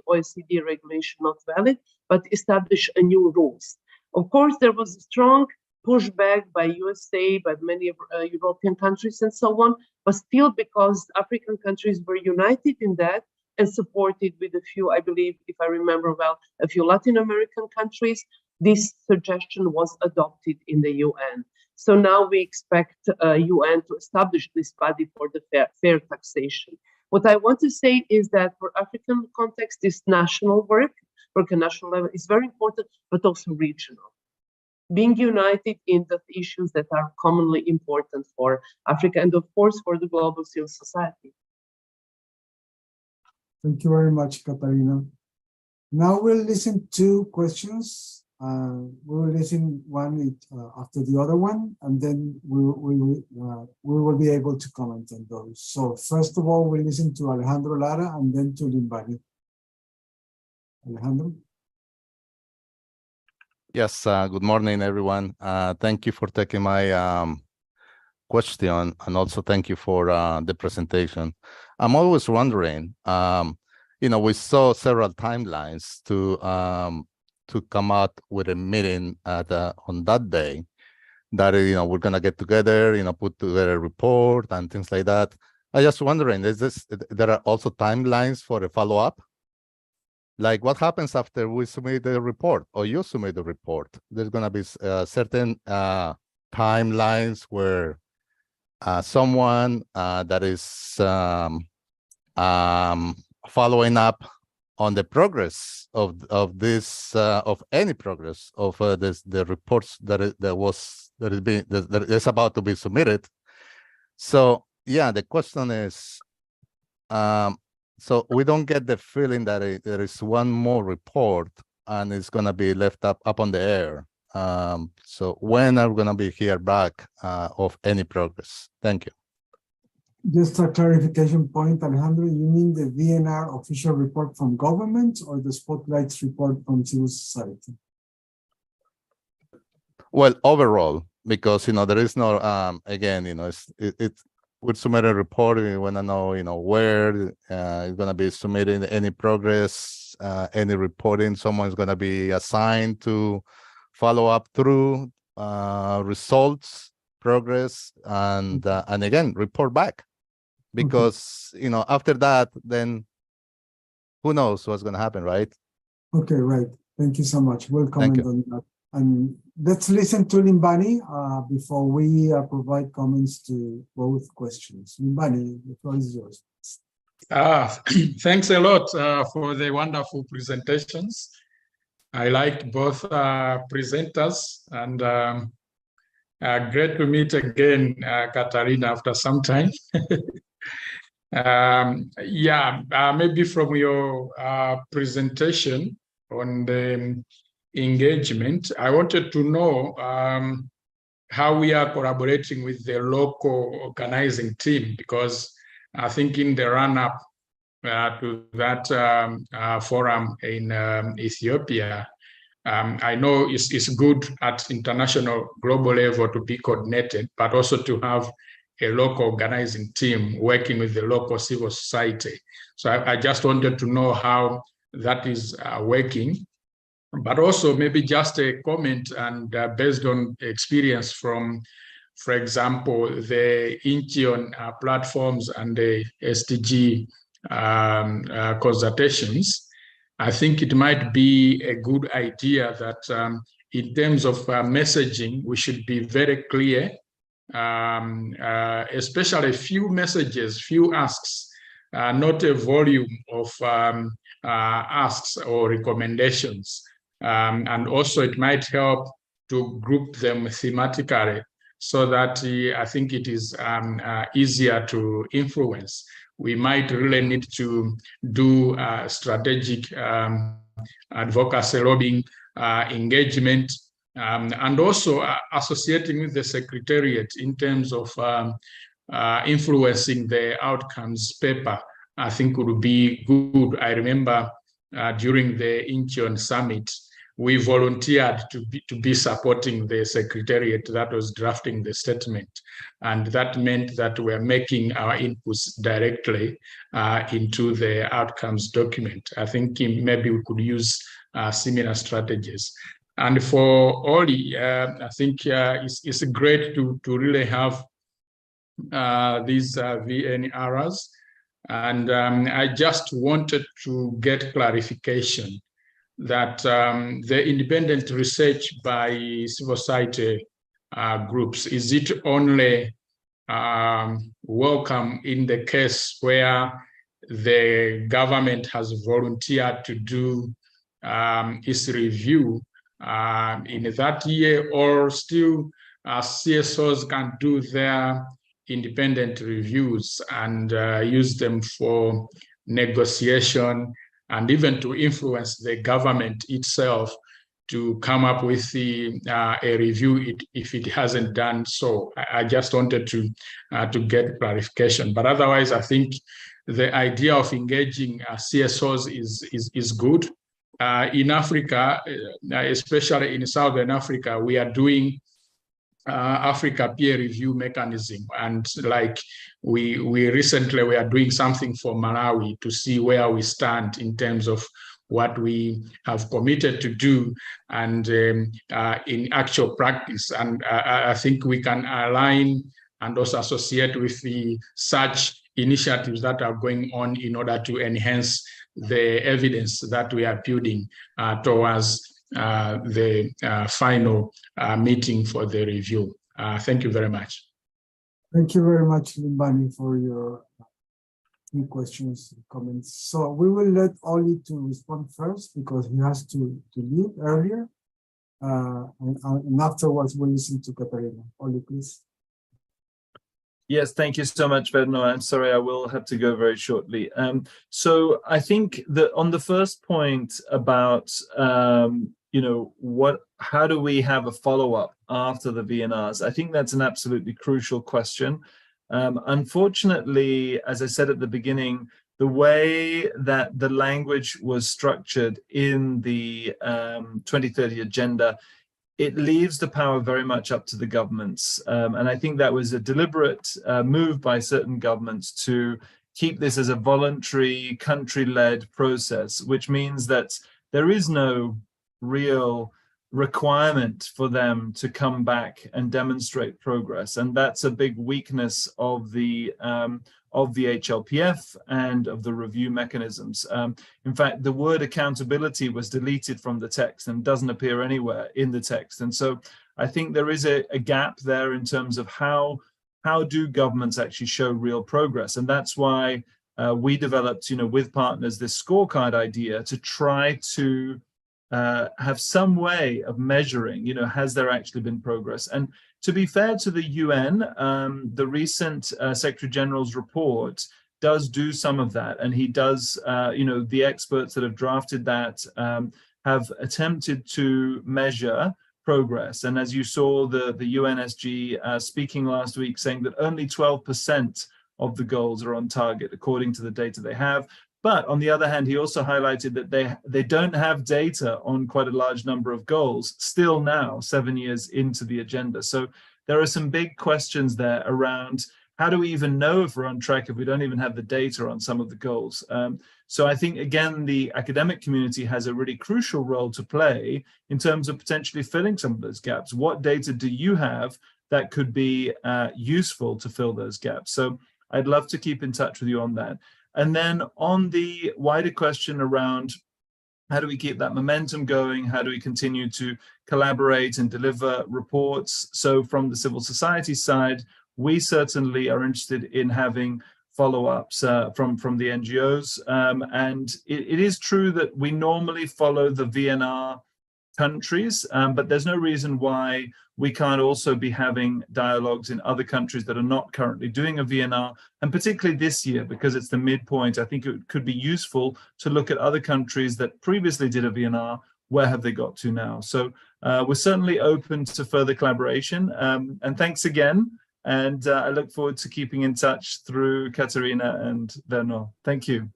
OECD regulation not valid, but establish a new rules. Of course, there was a strong pushback by USA, by many European countries and so on, but still because African countries were united in that and supported with a few, I believe, if I remember well, a few Latin American countries, this suggestion was adopted in the UN. So now we expect UN to establish this body for the fair taxation. What I want to say is that for African context, this national work at national level is very important, but also regional. Being united in the issues that are commonly important for Africa and of course for the global civil society. Thank you very much, Katarina. Now we'll listen to questions We will listen one after the other one, and then we will be able to comment on those. So first of all, we listen to Alejandro Lara and then to Limbani. Alejandro? Yes, good morning, everyone. Thank you for taking my question, and also thank you for the presentation. I'm always wondering, we saw several timelines to come out with a meeting on that day that, we're going to get together, put together a report and things like that. I just wondering, there are also timelines for a follow-up? Like what happens after we submit the report or you submit the report? There's going to be certain timelines where someone that is following up on the progress of this of any progress of the reports that is about to be submitted. So yeah, the question is, so we don't get the feeling that there is one more report and it's going to be left up on the air. So when are we going to be here back of any progress? Thank you. Just a clarification point, Alejandro, you mean the VNR official report from government or the Spotlights report from civil society? Well, overall, because, there is no, again, we submit a report, we want to know, where it's going to be submitting any progress, any reporting, someone's going to be assigned to follow up through results, progress, and again, report back. Because, after that, then who knows what's going to happen, right? Okay, right. Thank you so much. We'll comment on that. And let's listen to Limbani before we provide comments to both questions. Limbani, the floor is yours. Thanks a lot for the wonderful presentations. I liked both presenters, and great to meet again, Katarina, after some time. Maybe from your presentation on the engagement, I wanted to know how we are collaborating with the local organizing team, because I think in the run-up to that forum in Ethiopia, I know it's good at international global level to be coordinated, but also to have a local organizing team working with the local civil society. So I just wanted to know how that is working, but also maybe just a comment and based on experience from, for example, the Incheon platforms and the SDG consultations. I think it might be a good idea that in terms of messaging, we should be very clear, especially few messages, few asks, not a volume of asks or recommendations. And also it might help to group them thematically so that I think it is easier to influence. We might really need to do strategic advocacy lobbying engagement, and also associating with the Secretariat in terms of influencing the outcomes paper, I think would be good. I remember during the Incheon summit, we volunteered to be supporting the Secretariat that was drafting the statement. And that meant that we're making our inputs directly into the outcomes document. I think maybe we could use similar strategies. And for Oli, I think it's great to really have these VNRs. And I just wanted to get clarification that the independent research by civil society groups, is it only welcome in the case where the government has volunteered to do its review in that year, or still CSOs can do their independent reviews and use them for negotiation and even to influence the government itself to come up with a review if it hasn't done so. I just wanted to get clarification. But otherwise, I think the idea of engaging CSOs is good. In Africa, especially in Southern Africa, we are doing Africa peer review mechanism, and like we recently were doing something for Malawi to see where we stand in terms of what we have committed to do and in actual practice. And I think we can align and also associate with the such initiatives that are going on in order to enhance the evidence that we are building towards the final meeting for the review. Thank you very much. Thank you very much, Limbani, for your few questions and comments. So we will let Oli to respond first because he has to leave earlier. And afterwards we'll listen to Katarina. Oli, please. Yes, thank you so much, Verno. I'm sorry, I will have to go very shortly. So I think that on the first point about, how do we have a follow-up after the VNRs? I think that's an absolutely crucial question. Unfortunately, as I said at the beginning, the way that the language was structured in the 2030 agenda, it leaves the power very much up to the governments. And I think that was a deliberate move by certain governments to keep this as a voluntary country-led process, which means that there is no real requirement for them to come back and demonstrate progress. And that's a big weakness of the HLPF and of the review mechanisms. In fact, the word accountability was deleted from the text and doesn't appear anywhere in the text. And so I think there is a gap there in terms of how do governments actually show real progress. And that's why we developed, with partners, this scorecard idea to try to have some way of measuring, has there actually been progress? And to be fair to the UN, the recent Secretary General's report does do some of that. And he does, the experts that have drafted that have attempted to measure progress. And as you saw, the UNSG speaking last week saying that only 12% of the goals are on target, according to the data they have. But on the other hand, he also highlighted that they don't have data on quite a large number of goals still now, 7 years into the agenda. So there are some big questions there around how do we even know if we're on track if we don't even have the data on some of the goals. So I think, again, the academic community has a really crucial role to play in terms of potentially filling some of those gaps. What data do you have that could be useful to fill those gaps? So I'd love to keep in touch with you on that. And then on the wider question around how do we keep that momentum going? How do we continue to collaborate and deliver reports? So from the civil society side, we certainly are interested in having follow-ups from the NGOs. And it is true that we normally follow the VNR countries, but there's no reason why we can't also be having dialogues in other countries that are not currently doing a VNR, and particularly this year, because it's the midpoint, I think it could be useful to look at other countries that previously did a VNR, where have they got to now? So we're certainly open to further collaboration, and thanks again, and I look forward to keeping in touch through Katarina and Verno. Thank you.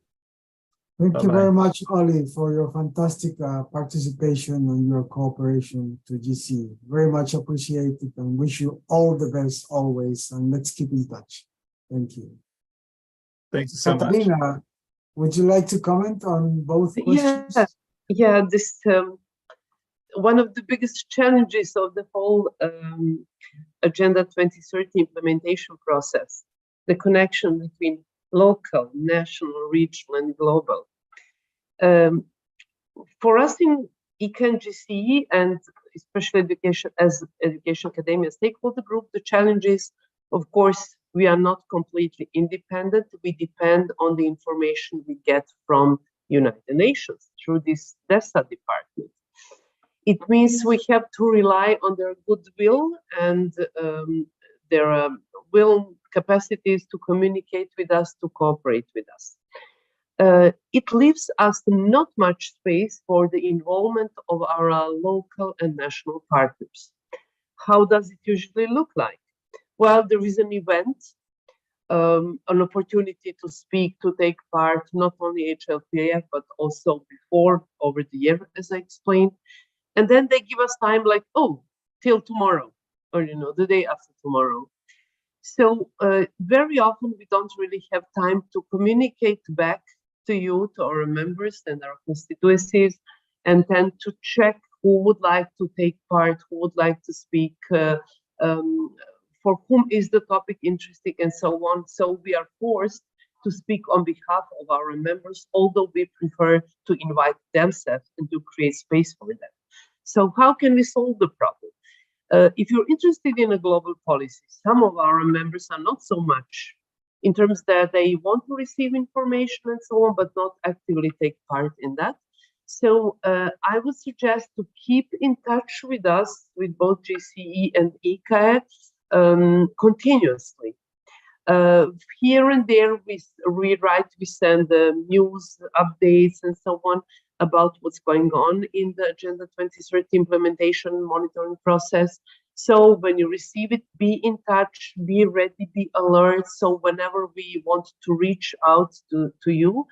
Thank you very much, Oli, for your fantastic participation and your cooperation to GC. Very much appreciated and wish you all the best always. And let's keep in touch. Thank you. Thank you so much. Katarina, would you like to comment on both questions? Yeah, this one of the biggest challenges of the whole Agenda 2030 implementation process, the connection between local, national, regional, and global. For us in ECAN-GC, and especially education as education academia stakeholder group, the challenge is, of course, we are not completely independent. We depend on the information we get from United Nations through this DESA department. It means we have to rely on their goodwill and their will capacities to communicate with us, to cooperate with us. it leaves us not much space for the involvement of our local and national partners. How does it usually look like? Well, there is an event, an opportunity to speak, to take part, not only HLPAF, but also before, over the year, as I explained. And then they give us time like, oh, till tomorrow, or, the day after tomorrow. So very often we don't really have time to communicate back to you, to our members and our constituencies, and then to check who would like to take part, who would like to speak, for whom is the topic interesting, and so on. So we are forced to speak on behalf of our members, although we prefer to invite themselves and to create space for them. So how can we solve the problem? If you're interested in a global policy, some of our members are not so much, in terms that they want to receive information and so on, but not actively take part in that. So I would suggest to keep in touch with us, with both GCE and ICAE, continuously. Here and there we write, we send news updates and so on about what's going on in the Agenda 2030 implementation monitoring process. So when you receive it, be in touch, be ready, be alert. So whenever we want to reach out to you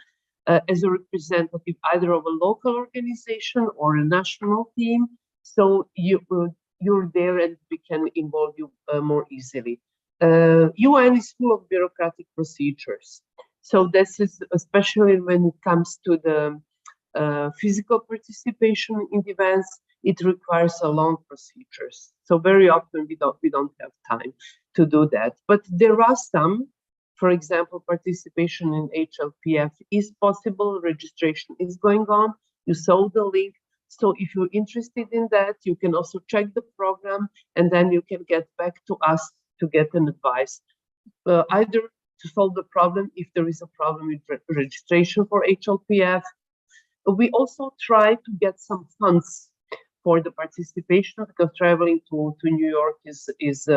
as a representative, either of a local organization or a national team, so you're there and we can involve you more easily. UN is full of bureaucratic procedures. So this is especially when it comes to the physical participation in the events, it requires a long procedures. So very often we don't have time to do that. But there are some, for example, participation in HLPF is possible, registration is going on. You saw the link. So if you're interested in that, you can also check the program and then you can get back to us to get an advice, either to solve the problem if there is a problem with registration for HLPF. We also try to get some funds for the participation, because traveling to New York is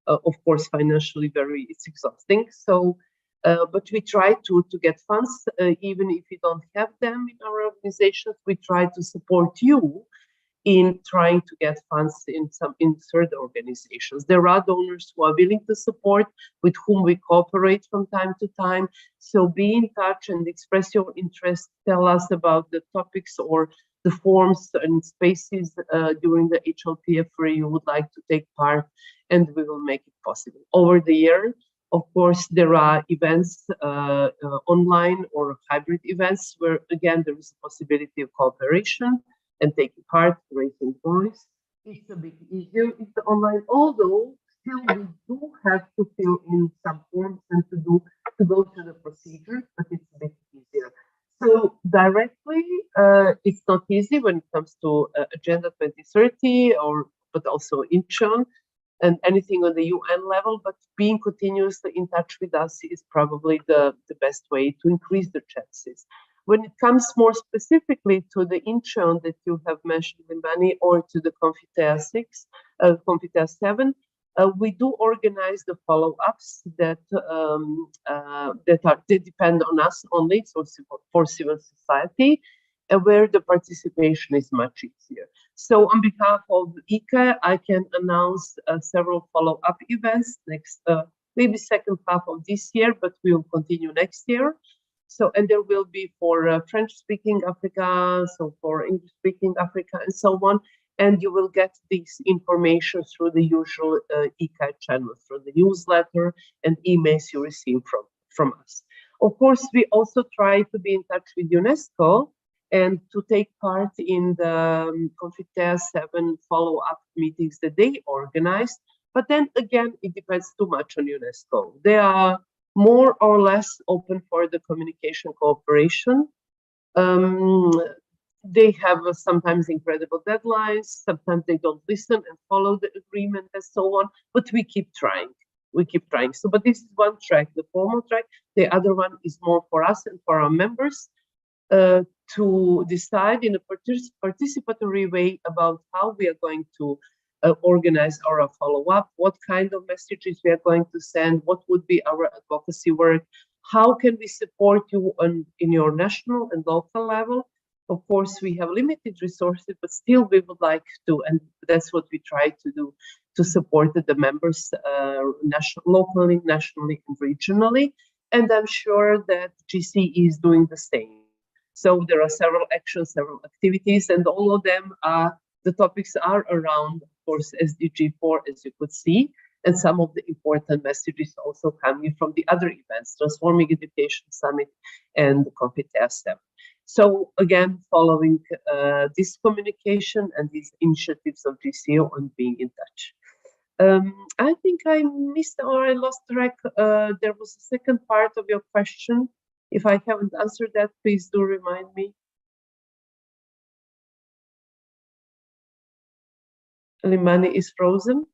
of course financially it's exhausting. So, but we try to get funds, even if we don't have them in our organizations. We try to support you in trying to get funds in third organizations. There are donors who are willing to support, with whom we cooperate from time to time. So be in touch and express your interest. Tell us about the topics or the forms and spaces during the HLPF where you would like to take part, and we will make it possible. Over the year, of course, there are events online or hybrid events where, again, there is a possibility of cooperation and taking part, raising voice. It's a bit easier if the online, although still we do have to fill in some forms and to go through the procedure, but it's a bit easier. So directly, it's not easy when it comes to Agenda 2030, but also Incheon and anything on the UN level. But being continuously in touch with us is probably the best way to increase the chances. When it comes more specifically to the Incheon that you have mentioned, Limbani, or to the Confitea 7, we do organize the follow-ups that depend on us only, so for civil society, where the participation is much easier. So on behalf of ICAE, I can announce several follow-up events next, maybe second half of this year, but we will continue next year. So, and there will be for French-speaking Africa, so for English-speaking Africa, and so on. And you will get this information through the usual ICAE channels, through the newsletter and emails you receive from us. Of course, we also try to be in touch with UNESCO and to take part in the Confitea 7 follow-up meetings that they organize. But then again, it depends too much on UNESCO. They are more or less open for the communication cooperation. They have sometimes incredible deadlines, sometimes they don't listen and follow the agreement and so on, but we keep trying. So, but this is one track, the formal track. The other one is more for us and for our members to decide in a participatory way about how we are going to organize our follow-up, what kind of messages we are going to send, what would be our advocacy work. How can we support you in your national and local level? Of course, we have limited resources, but still we would like to, and that's what we try to do, to support the members locally, nationally, and regionally. And I'm sure that GC is doing the same. So there are several actions, several activities, and all of them are, the topics are around, of course, SDG 4, as you could see, and some of the important messages also coming from the other events, Transforming Education Summit and the CONFITEA 7. So again, following this communication and these initiatives of GCO and being in touch. I think I missed or I lost track. There was a second part of your question. If I haven't answered that, please do remind me. Limani is frozen.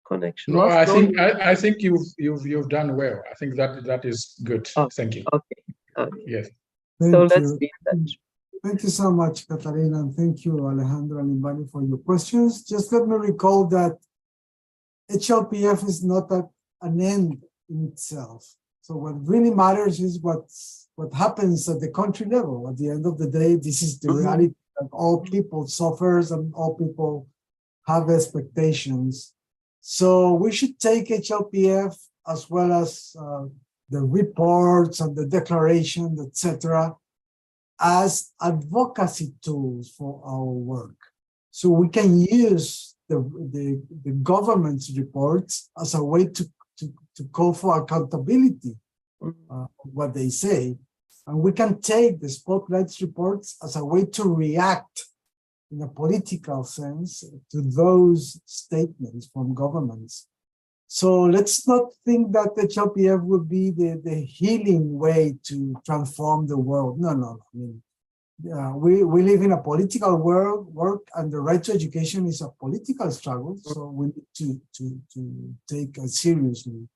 Connection. No, lost. I think you've done well. I think that is good. Oh, thank you. Okay. Yes. So let's be in touch. Thank you so much, Katarina, and thank you, Alejandro and Limani, for your questions. Just let me recall that HLPF is not an end in itself. So what really matters is what happens at the country level. At the end of the day, this is the reality that all people suffers and all people have expectations. So we should take HLPF as well as the reports and the declarations, etc., as advocacy tools for our work. So we can use the government's reports as a way to call for accountability of what they say. And we can take the Spotlights reports as a way to react in a political sense to those statements from governments. So let's not think that the HLPF would be the healing way to transform the world. No. I mean, we live in a political world, and the right to education is a political struggle. So we need to take seriously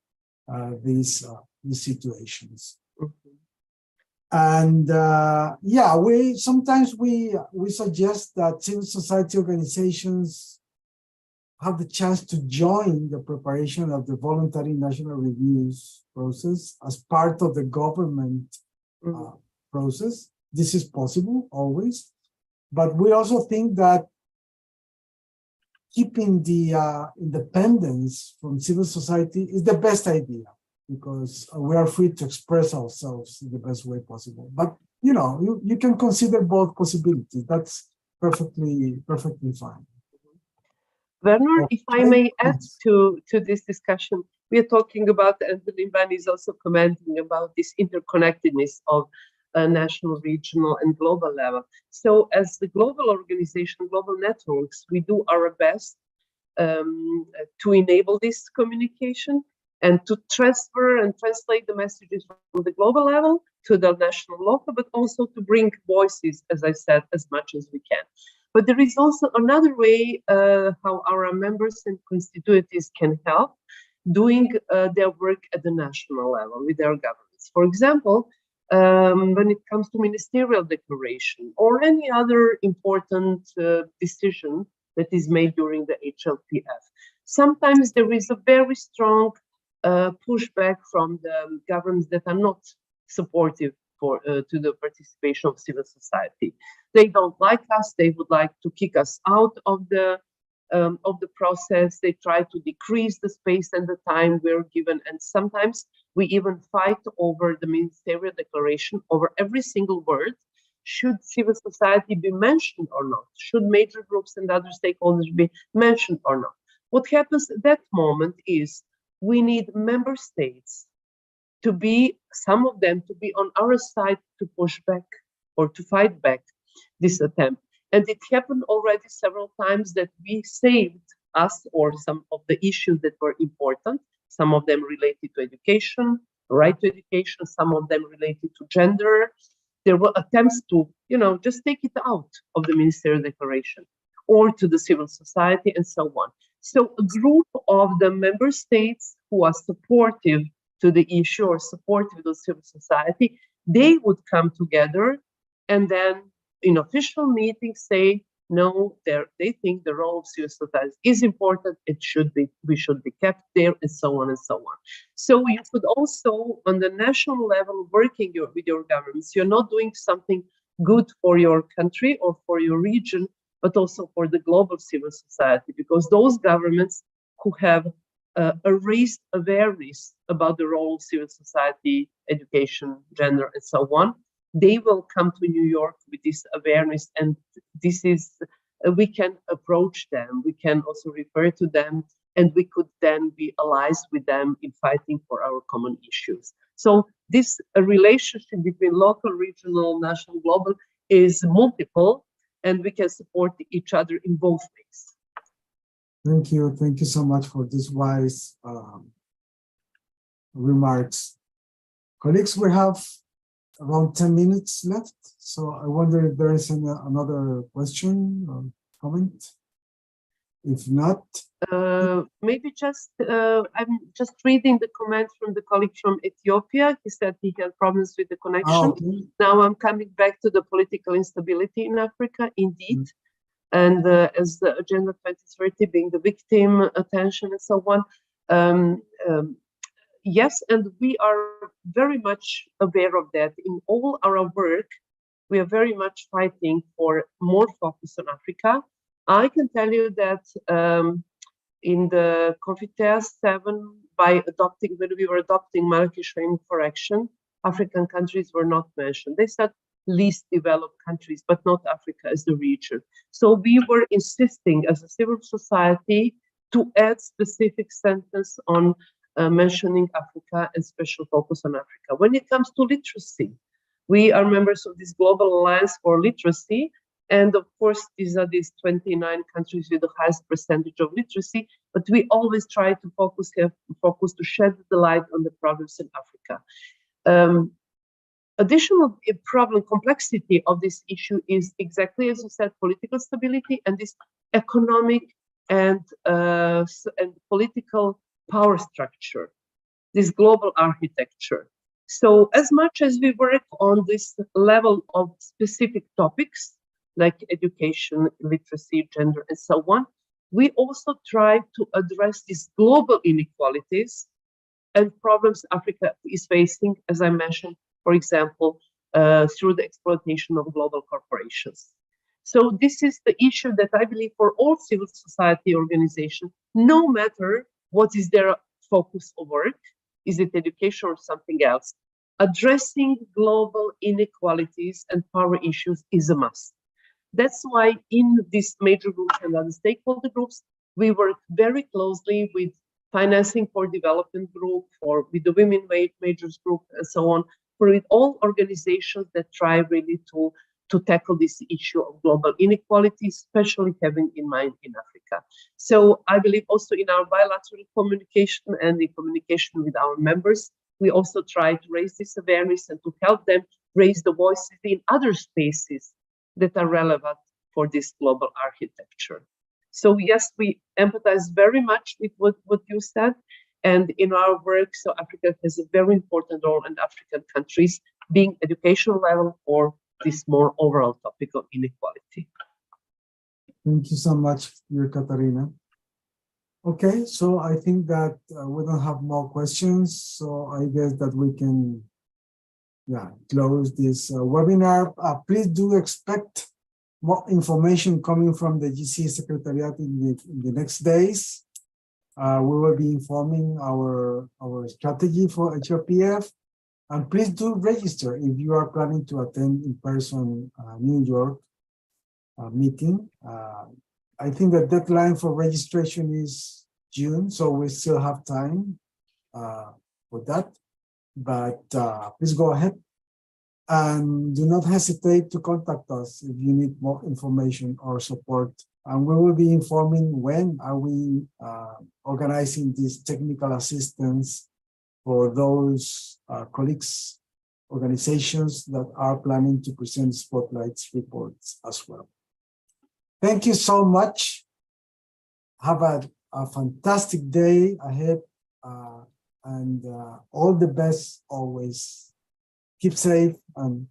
these situations. And yeah, sometimes we suggest that civil society organizations have the chance to join the preparation of the voluntary national reviews process as part of the government process. This is possible always, but we also think that keeping the independence from civil society is the best idea, because we are free to express ourselves in the best way possible. But you can consider both possibilities. That's perfectly fine. Werner, if I may add to this discussion, we are talking about, and Limani is also commenting about this interconnectedness of national, regional, and global level. So as the global organization, global networks, we do our best to enable this communication and to transfer and translate the messages from the global level to the national, local, but also to bring voices, as I said, as much as we can. But there is also another way how our members and constituencies can help doing their work at the national level with their governments. For example, when it comes to ministerial declaration or any other important decision that is made during the HLPF, sometimes there is a very strong pushback from the governments that are not supportive to the participation of civil society. They don't like us. They would like to kick us out of the process. They try to decrease the space and the time we're given. And sometimes we even fight over the ministerial declaration, over every single word. Should civil society be mentioned or not? Should major groups and other stakeholders be mentioned or not? What happens at that moment is we need member states to be, some of them to be on our side to push back or to fight back this attempt. And it happened already several times that we saved us or some of the issues that were important, some of them related to education, right to education, some of them related to gender. There were attempts to, just take it out of the ministerial declaration or to the civil society and so on. So a group of the member states who are supportive to the issue or supportive of the civil society, they would come together and then in official meetings say, No, they think the role of civil society is important. We should be kept there, and so on and so on. So you could also, on the national level, working with your governments. You're not doing something good for your country or for your region, but also for the global civil society, because those governments who have raised awareness about the role of civil society, education, gender, and so on, they will come to New York with this awareness, and this is, we can approach them, we can also refer to them, and we could then be allies with them in fighting for our common issues. So this relationship between local, regional, national, global is multiple, and we can support each other in both ways. Thank you. Thank you so much for this wise remarks. Colleagues, we have around 10 minutes left. So I wonder if there is another question or comment. If not, maybe just, I'm just reading the comment from the colleague from Ethiopia. He said he had problems with the connection. okay. Now I'm coming back to the political instability in Africa, indeed. And as the Agenda 2030 being the victim attention and so on. Yes, and we are very much aware of that. In all our work, we are very much fighting for more focus on Africa. I can tell you that in the CONFITES 7, when we were adopting Marrakesh Framework for Action, African countries were not mentioned. They said least developed countries, but not Africa as the region. So we were insisting as a civil society to add specific sentence on mentioning Africa and special focus on Africa. When it comes to literacy, we are members of this Global Alliance for Literacy. And of course, these are these 29 countries with the highest percentage of literacy, but we always try to focus to shed the light on the problems in Africa. Additional problem complexity of this issue is exactly as you said, political stability and this economic and political power structure, this global architecture. So as much as we work on this level of specific topics like education, literacy, gender, and so on, we also try to address these global inequalities and problems Africa is facing, as I mentioned, for example, through the exploitation of global corporations. So this is the issue that I believe for all civil society organizations, no matter what is their focus of work, is it education or something else, addressing global inequalities and power issues is a must. That's why in this major groups and other stakeholder groups, we work very closely with Financing for Development Group, or with the Women Majors Group, and so on, with all organizations that try really to tackle this issue of global inequality, especially having in mind in Africa. So I believe also in our bilateral communication and in communication with our members, we also try to raise this awareness and to help them raise the voices in other spaces that are relevant for this global architecture. So yes, we empathize very much with what you said. And in our work, so Africa has a very important role in African countries, being educational level or this more overall topic of inequality. Thank you so much, Katarina. Okay, so I think that we don't have more questions. So I guess that we can close this webinar. Please do expect more information coming from the GC Secretariat in the next days. We will be informing our strategy for HRPF, and please do register if you are planning to attend in person New York meeting. I think the deadline for registration is June, so we still have time for that. But please go ahead and do not hesitate to contact us if you need more information or support. And we will be informing when are we organizing this technical assistance for those colleagues, organizations that are planning to present Spotlights reports as well. Thank you so much. Have a fantastic day ahead and all the best always. Keep safe and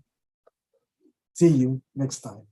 see you next time.